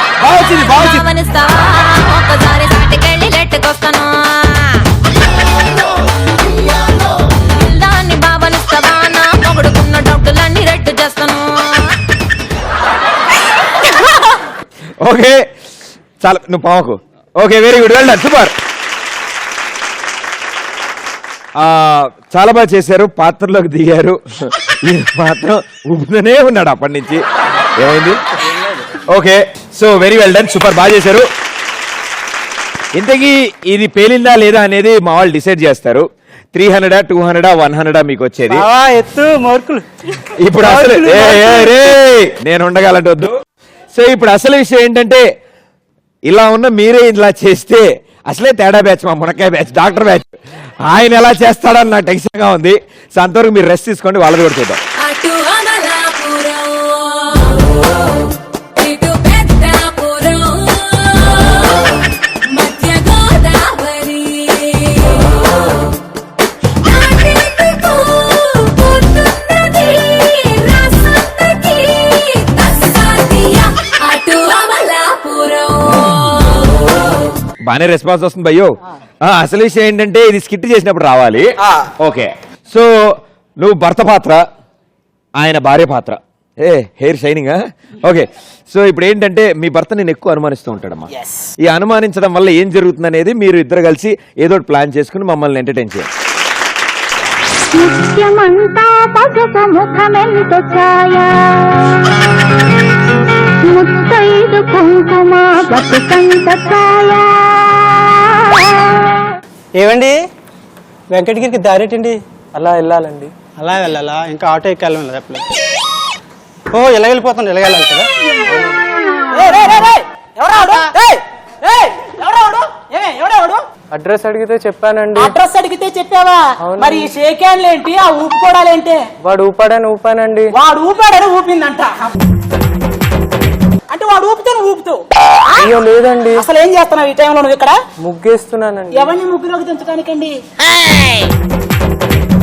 ఒక్కసారి సాటికెళ్ళి లెట్టుకొస్తాను, దాన్ని బాబనిస్తావా? నా పొగడుకున్న డబ్బులన్నీ రెట్టు చేస్తాను. ఓకే చాలా, నువ్వు పావకు. Okay, very good, well done, super. చాలా బాగా చేశారు, పాత్రలోకి దిగారు. ఈ మాత్రం ఊపుతూనే ఉన్నాడు అప్పటి నుంచి. ఏమైంది? Okay, so very well done, super, బాగా చేశారు. ఇంతకీ ఇది పేలిందా లేదా అనేది మా వాళ్ళు డిసైడ్ చేస్తారు. 300, 200, 100 మీకు వచ్చేది. ఎత్తు మోర్కులు. ఇప్పుడు అసలు నేను ఉండగలంటే వద్దు. సో ఇప్పుడు అసలు విషయం ఏంటంటే, ఇలా ఉన్న మీరే ఇలా చేస్తే అసలే తేడా బ్యాచ్, మా మునక్కాయ బ్యాచ్, డాక్టర్ బ్యాచ్. ఆయన ఎలా చేస్తాడని నాకు టెన్షన్ గా ఉంది. సో అంతవరకు మీరు రెస్ట్ తీసుకోండి, వాళ్ళది కూడా చూద్దాం. అటు అమలాపురం, ఇటు పెద్దాపురం, మధ్య గోదావరి, నాటేందుకు పోతున్నది రాసంతకి తస్సాదియా. అటు అమలాపురం. బాగానే రెస్పాన్స్ వస్తుంది భయ్యో. అసలు విషయం ఏంటంటే, ఇది స్కిట్ చేసినప్పుడు రావాలి. ఓకే, సో నువ్వు భర్త పాత్ర, ఆయన భార్య పాత్ర. Hair shining. ఓకే, సో ఇప్పుడు ఏంటంటే మీ భర్త నేను ఎక్కువ అనుమానిస్తూ ఉంటాడమ్మా. ఈ అనుమానించడం వల్ల ఏం జరుగుతుంది అనేది మీరు ఇద్దరు కలిసి ఏదో ప్లాన్ చేసుకుని మమ్మల్ని ఎంటర్టైన్ చేయాలి. నిత్యమంతా పగత ముఖమెంత ఛాయా, ముత్తైదు కుంకుమ బతుకంత ఛాయా. ఏమండి, వెంకటగిరికి దారేటండి? అలా వెళ్ళాలండి. అలా వెళ్ళాలా? ఇంకా ఆటో ఎక్కాలి చెప్పలేదు. ఓ ఇలా వెళ్ళిపోతాను, ఇలా వెళ్ళాలి కదా. అడ్రస్ అడిగితే చెప్పానండి. అడ్రస్ అడిగితే చెప్పావా? మరి ఈ షేక్ హ్యాండ్లు ఏంటి, ఆ ఊపుకోవడాలేంటి? వాడు ఊపాడని ఊపానండి. వాడు ఊపాడని ఊపిందంట. అంటే వాడు ఊపుతూ ఊపుతూ. అయ్యో లేదండి. అసలు ఏం చేస్తున్నావు ఈ టైంలో నువ్వు ఇక్కడ? ముగ్గేస్తున్నానండి. ఎవరిని ముగ్గులోకి దించడానికండి?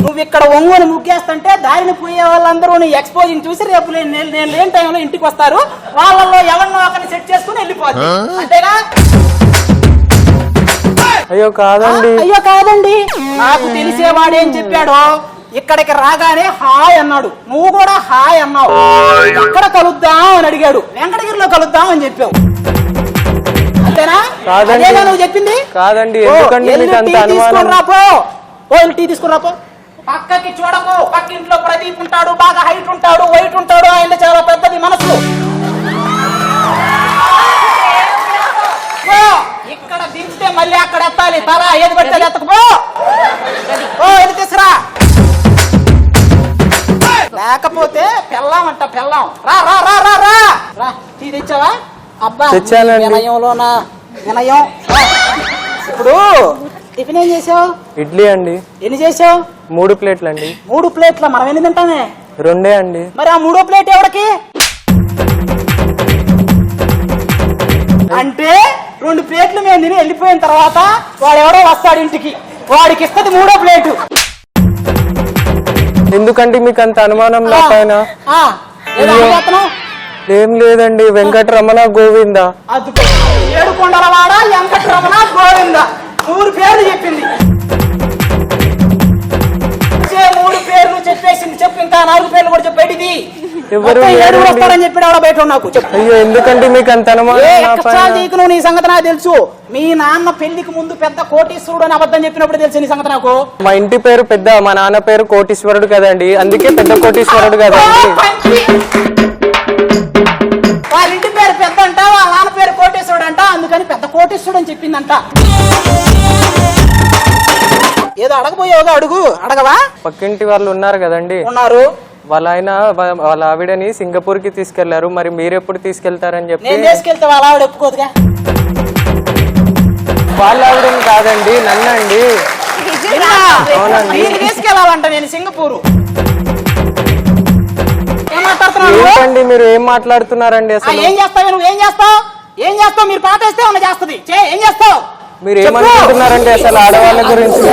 నువ్వు ఇక్కడ ఒంగోని ముగ్గేస్తుంటే దారిని పోయే వాళ్ళందరూ నీ ఎక్స్పోజింగ్ చూసి రేపు నేను లేని టైంలో ఇంటికి వస్తారు. వాళ్ళల్లో ఎవరినో ఒకరిని సెట్ చేసుకుని వెళ్ళిపోతుంది, అంతేగా? అయ్యో కాదండి. అయ్యో కాదండి, నాకు తెలిసేవాడేం చెప్పాడో, ఇక్కడికి రాగానే హాయ్ అన్నాడు, నువ్వు కూడా హాయ్ అన్నావు. ఎక్కడ కలుద్దాం అని అడిగాడు, వెంకటగిరిలో కలుద్దాం అని చెప్పావు, అంతేనా? అదేనా నువ్వు చెప్పింది? కాదండి. తీసుకుని రాపో, టీ తీసుకుని రాపో. పక్కకి చూడకు, పక్కింట్లో ప్రదీప్ ఉంటాడు, బాగా హైట్ ఉంటాడు, వైట్ ఉంటాడు, ఆయన చాలా పెద్దది మనసు. ఇక్కడ దించితే మళ్ళీ అక్కడ ఎత్తాలి, తల ఏది పడితే ఎత్తకపో. ఏది తీసురా, లేకపోతే పెళ్ళాం అంట, పెళ్ళాం. రా రా రా రా రా రా. టీ తెచ్చావా? అబ్బా వినయంలోనా వినయం. ఇప్పుడు టిఫిన్ ఏం చేసావు? ఇడ్లీ అండి. ఎన్ని చేసావు? 3 ప్లేట్లు అండి. 3 ప్లేట్ల? మనం ఎన్ని తింటామే? 2 అండి. మరి ఆ 3వ ప్లేట్ ఎవరికి? అంటే 2 ప్లేట్లు మేము తిని వెళ్ళిపోయిన తర్వాత వాడు ఎవడో వస్తాడు ఇంటికి, వాడికి ఇస్తుంది 3వ ప్లేటు. ఎందుకంటే మీకు అంత అనుమానం నా పైన? ఏం లేదండి. వెంకటరమణ గోవింద. అద్దుకో, ఏడుకొండలవాడ వెంకటరమణ గోవింద 3 పేర్లు చెప్పింది. 3 పేర్లు చెప్పేసింది. చెప్పు, ఇంకా 4 పేర్లు కూడా చెప్పేది. ఎవరు వస్తారని చెప్పాడు ఆవిడ బయట. నాకు చెప్పు. అయ్యో ఎందుకంటే మీకు అంత అనుమానం? నీ సంగతి నాకు తెలుసు. మీ నాన్న పెళ్లికి ముందు పెద్ద కోటీశ్వరుడు అని అబద్ధం చెప్పినప్పుడు తెలుసు నీ సంగతి నాకు. మా ఇంటి పేరు పెద్ద, మా నాన్న పేరు కోటీశ్వరుడు కదండి, అందుకే పెద్ద కోటీశ్వరుడు కదండి. వాళ్ళ ఇంటి పేరు పెద్ద అంట, వాళ్ళ నాన్న పేరు కోటీశ్వరుడు అంట, అందుకని పెద్ద కోటీశ్వరుడు అని చెప్పిందంట. ఏదో అడగబోయేవో అడుగు. అడగవా? పక్కింటి వాళ్ళు ఉన్నారు కదండి. ఉన్నారు. వాళ్ళ ఆవిడని సింగపూర్ కి తీసుకెళ్లారు. మరి మీరు ఎప్పుడు తీసుకెళ్తారని చెప్పి. నేను తీసుకెళ్తే వాళ్ళ ఆవిడ ఒప్పుకోదుగా. వాళ్ళ ఆవిడని కాదండి, నన్నండి. తీసుకెళ్ళాలంట నేను సింగపూరు. ఏంటండి మీరు ఏం మాట్లాడుతున్నారండి అసలు? ఏం చేస్తావు నువ్వు? ఏం చేస్తావు? ఏం చేస్తావు? మీరు పాటేస్తే ఉన్న చేస్తుంది. ఏం చేస్తావు? మీరు ఏమనుకుంటున్నారండి అసలు ఆడవాళ్ళ గురించి?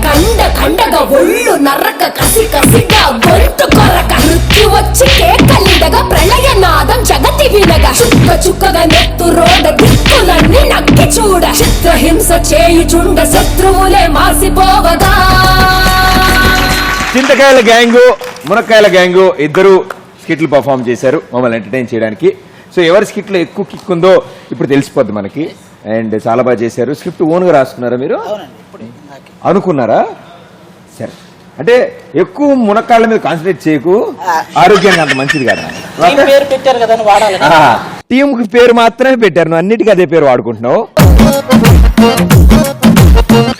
కండ కండగా ఒళ్ళు నరక కసి కసిగా గొంతు కొరక నృత్యు వచ్చి కేకలిడగా ప్రళయ నాదం జగతి వినగా చుక్క చుక్కగా నెత్తు రోడ దిక్కులన్నీ నక్కి చూడ చిత్రహింస చేయుచుండ శత్రువులే మాసిపోవగా. చింతకాయల గ్యాంగు, మునక్కాయల గ్యాంగు ఇద్దరు స్కిట్లు పర్ఫామ్ చేశారు మమ్మల్ని ఎంటర్టైన్ చేయడానికి. సో ఎవరి స్కిట్లో ఎక్కువ కిక్ ఉందో ఇప్పుడు తెలిసిపోద్ది మనకి. అండ్ చాలా బాగా చేశారు. స్క్రిప్ట్ ఓన్గా రాసుకున్నారా మీరు? అనుకున్నారా? సరే, అంటే ఎక్కువ మునక్కాళ్ళ మీద కాన్సన్ట్రేట్ చేయకు, ఆరోగ్యానికి అంత మంచిది కదా. టీం పేరు మాత్రమే పెట్టారు, నువ్వు అన్నిటికీ అదే పేరు వాడుకుంటున్నావు.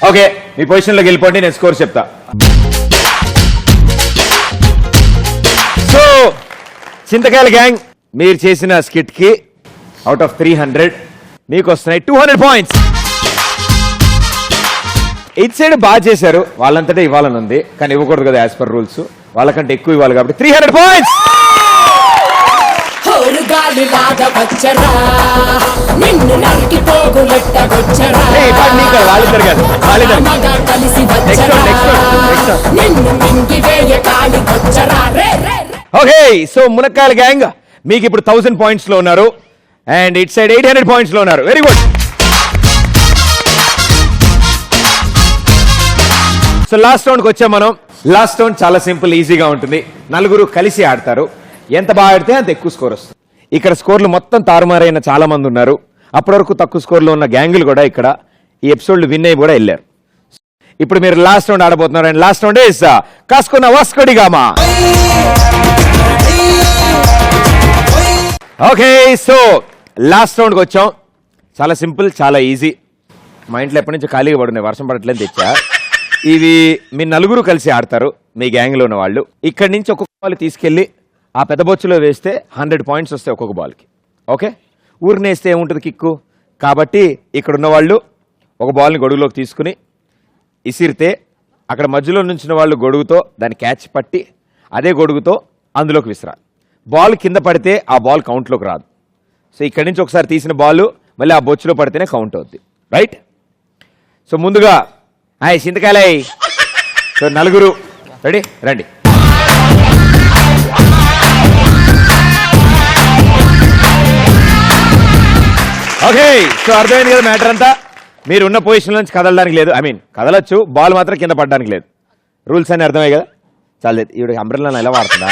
ఓకే, మీ పొజిషన్లోకి వెళ్ళిపోండి, నేను స్కోర్ చెప్తా. సో చింతకాయల గ్యాంగ్ మీరు చేసిన స్కిట్ కి అవుట్ ఆఫ్ 300 మీకు వస్తున్నాయి 200 పాయింట్స్. ఇట్ సైడ్ బాగా చేశారు, వాళ్ళంతటే ఇవ్వాలని ఉంది, కానీ ఇవ్వకూడదు కదా యాజ్ పర్ రూల్స్. వాళ్ళకంటే ఎక్కువ ఇవ్వాలి కాబట్టి 300 పాయింట్స్. వాళ్ళిద్దరు కాదు, ఓకే. సో మునక్కాయల గ్యాంగ్ మీకు ఇప్పుడు 1000 పాయింట్స్ లో ఉన్నారు, అండ్ ఇట్ సైడ్ 800 పాయింట్స్ లో ఉన్నారు. Very good. సో లాస్ట్ రౌండ్కి వచ్చాం మనం. లాస్ట్ రౌండ్ చాలా సింపుల్, ఈజీగా ఉంటుంది. నలుగురు కలిసి ఆడతారు, ఎంత బాగా ఆడితే అంత ఎక్కువ స్కోర్ వస్తుంది. ఇక్కడ స్కోర్లు మొత్తం తారుమారైన చాలా మంది ఉన్నారు. అప్పటి వరకు తక్కువ స్కోర్లో ఉన్న గ్యాంగులు కూడా ఇక్కడ ఈ ఎపిసోడ్లు విన్ అయ్యి కూడా వెళ్ళారు. ఇప్పుడు మీరు లాస్ట్ రౌండ్ ఆడబోతున్నారు, అండ్ లాస్ట్ రౌండ్ ఇస్ కాస్కున్న వాస్కోడిగామా. ఓకే, సో లాస్ట్ రౌండ్కి వచ్చాం. చాలా సింపుల్, చాలా ఈజీ. మా ఇంట్లో ఎప్పటి నుంచో ఖాళీగా పడున్నాయి, వర్షం పడట్లేదు తెచ్చా. ఇవి మీ నలుగురు కలిసి ఆడతారు, మీ గ్యాంగ్లో ఉన్న వాళ్ళు. ఇక్కడి నుంచి ఒక్కొక్క బాల్ తీసుకెళ్ళి ఆ పెద్ద బొచ్చులో వేస్తే 100 పాయింట్స్ వస్తాయి ఒక్కొక్క బాల్కి. ఓకే, ఊరిని వేస్తే ఏముంటుంది కిక్కు. కాబట్టి ఇక్కడ ఉన్న వాళ్ళు ఒక బాల్ని గొడుగులోకి తీసుకుని ఇసిరితే అక్కడ మధ్యలో నుంచిన వాళ్ళు గొడుగుతో దాన్ని క్యాచ్ పట్టి అదే గొడుగుతో అందులోకి విసిరాలి. బాల్ కింద పడితే ఆ బాల్ కౌంట్లోకి రాదు. సో ఇక్కడి నుంచి ఒకసారి తీసిన బాల్ మళ్ళీ ఆ బొచ్చులో పడితేనే కౌంట్ అవుద్ది, రైట్? సో ముందుగా చింతకాయలై. సో నలుగురు రెడీ, రండి. ఓకే, సో అర్థమైంది కదా మ్యాటర్ అంతా. మీరు ఉన్న పొజిషన్ నుంచి కదలడానికి లేదు, ఐ మీన్ కదలొచ్చు, బాల్ మాత్రం కింద పడడానికి లేదు. రూల్స్ అన్ని అర్థమయ్యాయి కదా. చాలే, ఈవిడ అంబ్రెల్లా ఎలా వాడుతుందా?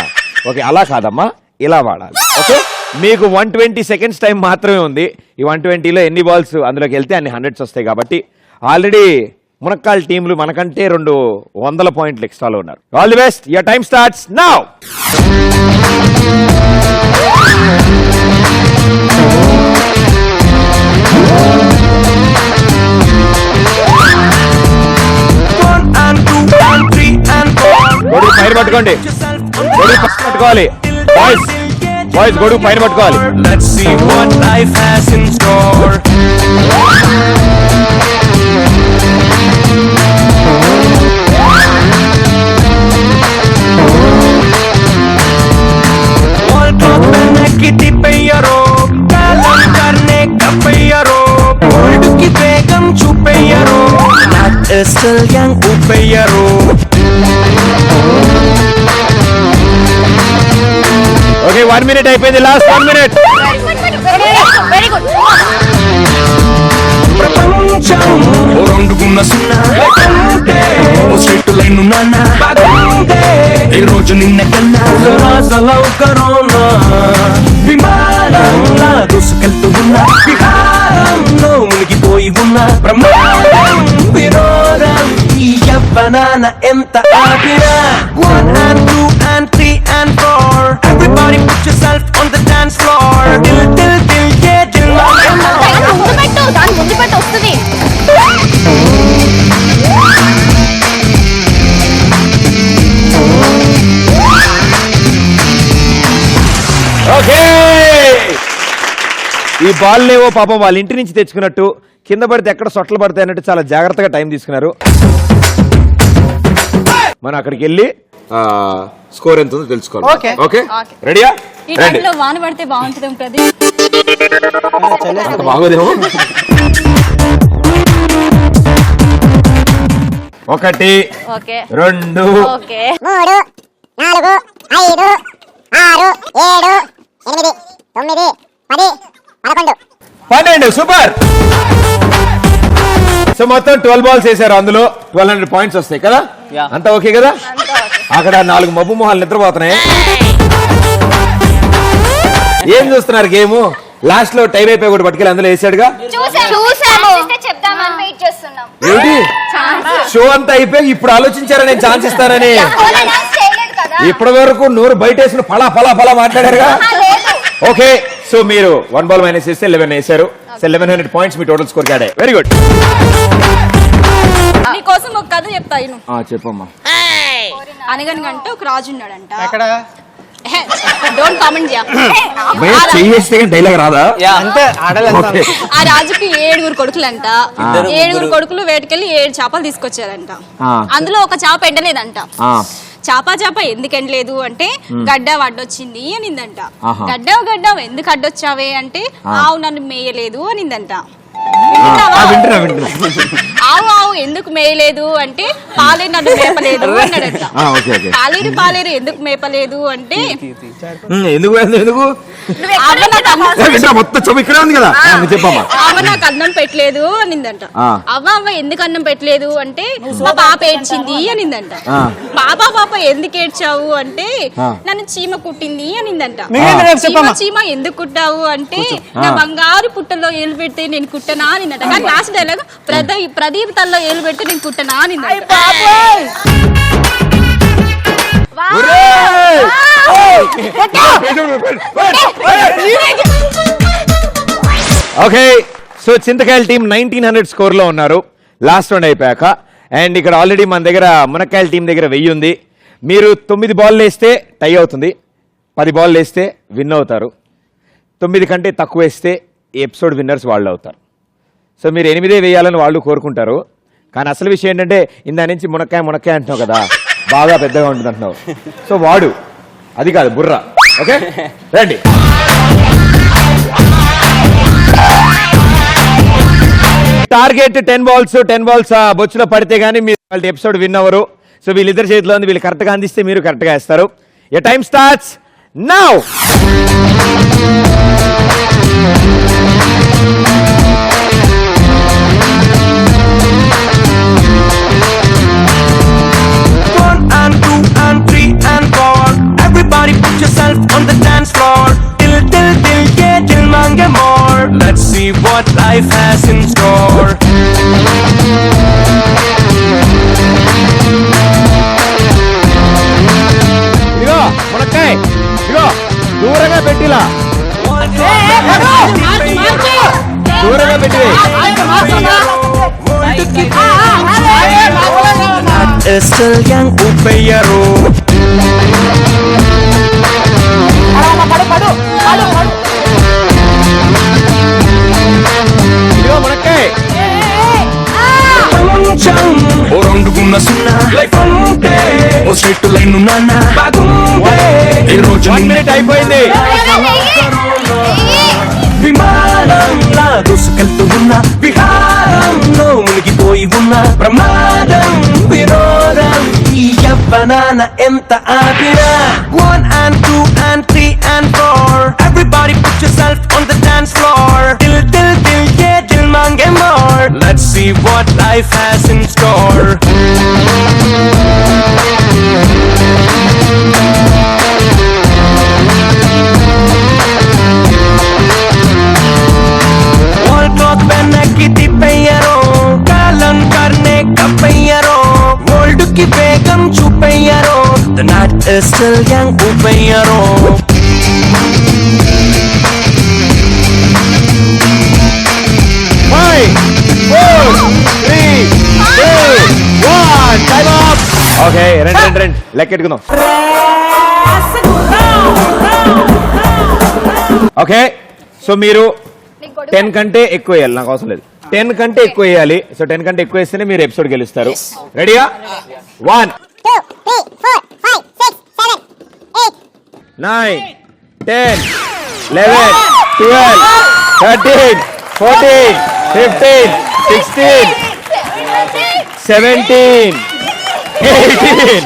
ఓకే, అలా కాదమ్మా, ఇలా వాడాలి. ఓకే, మీకు 120 సెకండ్స్ టైం మాత్రమే ఉంది. ఈ 120లో ఎన్ని బాల్స్ అందులోకి వెళ్తే అన్ని 100s వస్తాయి. కాబట్టి ఆల్రెడీ మునక్కాల్ టీంలు మనకంటే 200 పాయింట్లు ఎక్స్ట్రాలో ఉన్నారు. All the best, your time starts now. గొడుగు పైన పట్టుకోండి, గొడుగు పైన పట్టుకోవాలి. బాయ్స్ బాయ్స్ గొడుగు పైన పట్టుకోవాలి. yang upayaro. ఓకే, 1 minute అయిపోయింది, లాస్ట్ 1 minute. Very good. ప్రపంచం ఓరండుకున్న సున్నా ఓ స్ట్రైట్ లైన్ నాన్న బాగుందే ఈ రోజు నిన్న కన్నా రాజలౌ కరోనా విమానంలా దూసుకెళ్తూ ఉన్నా విహారంలో మునిగిపోయి ఉన్నా ప్రమాదం వినోదం ఈ యవ్వనాన ఎంత ఆపినా 1 and 2 and 3 and 4 everybody put yourself on the dance floor till yeah till ముందు పెట్టు, దాని ముందు పెట్టు వస్తుంది. ఓకే, ఈ బాల్ లేవో పాపం వాళ్ళ ఇంటి నుంచి తెచ్చుకున్నట్టు కింద పడితే ఎక్కడ సొట్టలు పడతాయి అన్నట్టు చాలా జాగ్రత్తగా టైం తీసుకున్నారు. మనం అక్కడికి వెళ్ళి స్కోర్ ఎంత ఉందో తెలుసుకోవాలి. ఓకే, రెడీయా? ఈ టైంలో వాన పడితే బాగుంటుంది ప్రదీప్. అంత బాగోదేమో. 1 ఓకే 2 ఓకే 3 4 5 6 7 8 9 10 11 12 సూపర్. సో మొత్తం 12 బాల్స్ వేసారు, అందులో 1200 పాయింట్స్ వస్తాయి కదా. అంతా ఓకే కదా. అక్కడ 4 మబ్బు మొహాలు నిద్రపోతున్నాయి. ఏం చూస్తున్నారు గేమ్? లాస్ట్ లో టైం అయిపోయి కూడా పట్టుకెళ్ళి అందులో వేసాడుగా. చెప్తామని వెయిట్ చేస్తున్నాం. ఏమిటి షో అంతా అయిపోయి ఇప్పుడు ఆలోచించారా నేను ఛాన్స్ ఇస్తానని? ఇప్పటి వరకు నోరు బయట వేసిన ఫలా ఫలా ఫలా మాట్లాడారుగా. ఓకే, సో మీరు 1 బాల్ మైనస్ చేస్తే 11 వేసారు. సో 1100 పాయింట్స్ మీ టోటల్ స్కోర్ యాడ్ అయ్యాయి. Very good. నీకోసం ఒక కథ చెప్తా ఇను. చెప్పమ్మా. అనగనగంటే ఒక రాజు ఉన్నాడంట. ఎక్కడ డోంట్ కామెంట్ యా. చేస్తే డైలాగ్ రాదా? అంతే ఆడలేదు. ఆ రాజుకి 7 కొడుకులంట. 7 కొడుకులు వేటకెళ్ళి 7 చేపలు తీసుకొచ్చారంట. అందులో ఒక చేప ఎండలేదంట. చేప ఎందుకు ఎండలేదు అంటే గడ్డ వడ్డొచ్చింది అనిందంట. గడ్డ ఎందుకు అడ్డొచ్చావే అంటే ఆవు నన్ను మేయలేదు అనిందంట. ఆవు ఎందుకు మేయలేదు అంటే పాలేరు నన్ను మేపలేదు అన్నాడంట. పాలేరు ఎందుకు మేపలేదు అంటే అవ్వ నాకు అన్నం పెట్టలేదు అనిందంట. అవ్వ ఎందుకు అన్నం పెట్టలేదు అంటే మా పాప ఏడ్చింది అనిందంట. పాప ఎందుకు ఏడ్చావు అంటే నన్ను చీమ కుట్టింది అనిందంట. చీమ ఎందుకు కుట్టావు అంటే నా బంగారు పుట్టలో ఏలు పెడితే నేను కుట్టనా అనిందంట. కానీ లాస్ట్ డైలాగ్ ప్రదీప్ తల్లో ఏలు పెడితే నేను కుట్టనా అనిందంట. ఓకే, సో చింతకాయల టీం 1900 స్కోర్ లో ఉన్నారు లాస్ట్ రౌండ్ అయిపోయాక. అండ్ ఇక్కడ ఆల్రెడీ మన దగ్గర మునక్కాయల టీం దగ్గర 1000 ఉంది. మీరు 9 బాల్ వేస్తే టై అవుతుంది, 10 బాల్ వేస్తే విన్ అవుతారు, 9 కంటే తక్కువ వేస్తే ఎపిసోడ్ విన్నర్స్ వాళ్ళు అవుతారు. సో మీరు 8 వేయాలని వాళ్ళు కోరుకుంటారు. కానీ అసలు విషయం ఏంటంటే ఇందా నుంచి మునక్కాయ అంటున్నావు కదా, బాగా పెద్దగా ఉంటుంది అంటున్నావు. సో వాడు అది కాదు బుర్ర. ఓకే రండి. టార్గెట్ 10 బాల్స్ బొచ్చులో పడితే గానీ మీరు వాళ్ళ ఎపిసోడ్ విన్ అవ్వరు. సో వీళ్ళిద్దరి చేతిలో ఉంది, వీళ్ళు కరెక్ట్గా అందిస్తే మీరు కరెక్ట్గా వేస్తారు. Your time starts now. And 2 and 3 and 4. Everybody put yourself on the dance floor. Till mange more. Let's see what life has in store. ఇదిగో మునక్కాయ, ఇదిగో దూరంగా పెట్టిలా, దూరంగా పెట్టి. Still young upayaro. ఇదిగో మునక్కాయ. ఓ రెండుకున్న సున్నా లైఫ్ అంటే ఓ స్ట్రెయిట్ లైన్ నాన్న బాగుంటే ఈ రోజు 1 minute అయిపోయింది. విమానంలా దూసుకెళ్తూ ఉన్న విహారంలో మునిగిపోయి ఉన్న ప్రమాదం విరోధం ఈ యవ్వనాన ఎంత ఆపినా. 1 and 2 and 3 and 4. Everybody put yourself on the dance floor. Till mange more. Let's see what life has in store. Clock पहना की तिपैयरो कालन करने का पैयरो world की बेगम छुपैयरो the night is still young upayaro. 5 4 3 2 1 time up. Okay రండి లెక్కెట్టుకుందాం. Okay, so మీరు 10 కంటే ఎక్కువ వేయాలి, నాకు అవసరం లేదు. 10 కంటే ఎక్కువ వేయాలి. సో 10 కంటే ఎక్కువ వేస్తేనే మీరు ఎపిసోడ్ గెలుస్తారు. రెడీగా? 1 2 3 4 5 6 7 8 9 10 11 12 13 14 15 16 17 18.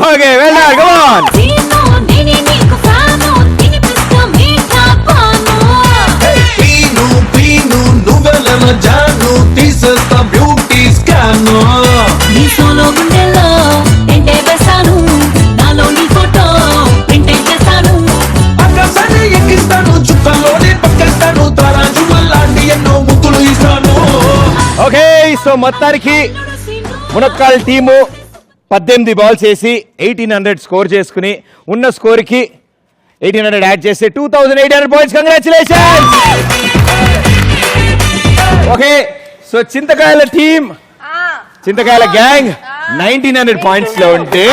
Okay well done, come on. జాను తీసేస్తా బ్యూటీ స్కాను నీ సోలో గుండెల్లో ఎంటే వేస్తాను నాలో నీ ఫోటో ప్రింటే చేస్తాను అక్కసరి ఎక్కిస్తాను చుక్కలోనే పక్కేస్తాను తారాజు లాంటి ఎన్నో ముద్దులు ఇస్తాను. ఓకే, సో మొత్తానికి మునక్కాల్ టీము 18 బాల్స్ వేసి 1800 స్కోర్ చేసుకుని ఉన్న స్కోర్కి 1800 యాడ్ చేస్తే 2800 పాయింట్స్. కంగ్రాచులేషన్స్. ఓకే సో చింతకాయల టీమ్ చింతకాయల గ్యాంగ్ 1900 పాయింట్స్ లో ఉంటే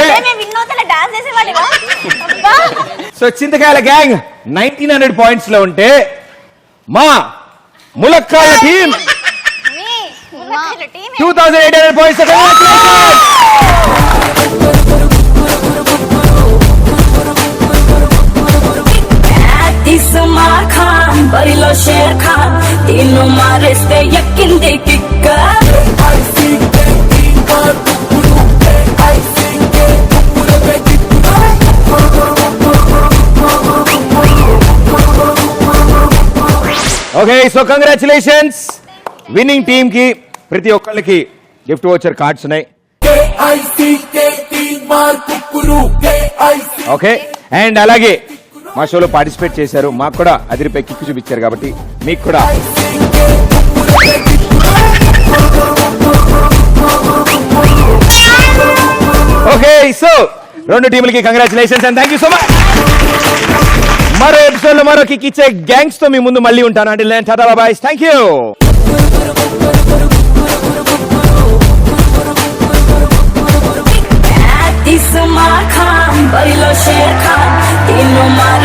సో చింతకాయల గ్యాంగ్ 1900 పాయింట్స్ లో ఉంటే మా ములక్కాయల టీమ్ 2800 పాయింట్స్. ఉస్మాన్ ఖాన్ బరిలో షేర్ ఖాన్ తీను మారేస్తే ఎక్కింది కిక్క okay so congratulations winning team కి ప్రతి ఒక్కళ్ళకి గిఫ్ట్ వోచర్ కార్డ్స్ ఉన్నాయి. ఓకే అండ్ అలాగే మా షోలో పార్టిసిపేట్ చేశారు, మాకు కూడా అదిరిపై కిక్కు చూపించారు కాబట్టి మీకు కూడా ఓకే సో రెండు టీములకి congratulations and thank you so much. మరో ఎపిసోడ్ లో మరో కిక్ ఇచ్చే గ్యాంగ్స్ తో మీ ముందు మళ్ళీ ఉంటాను. అంటే tata bye, thank you. Usman Khan బరిలో షేర్ ఖాన్ తీను మారేస్తే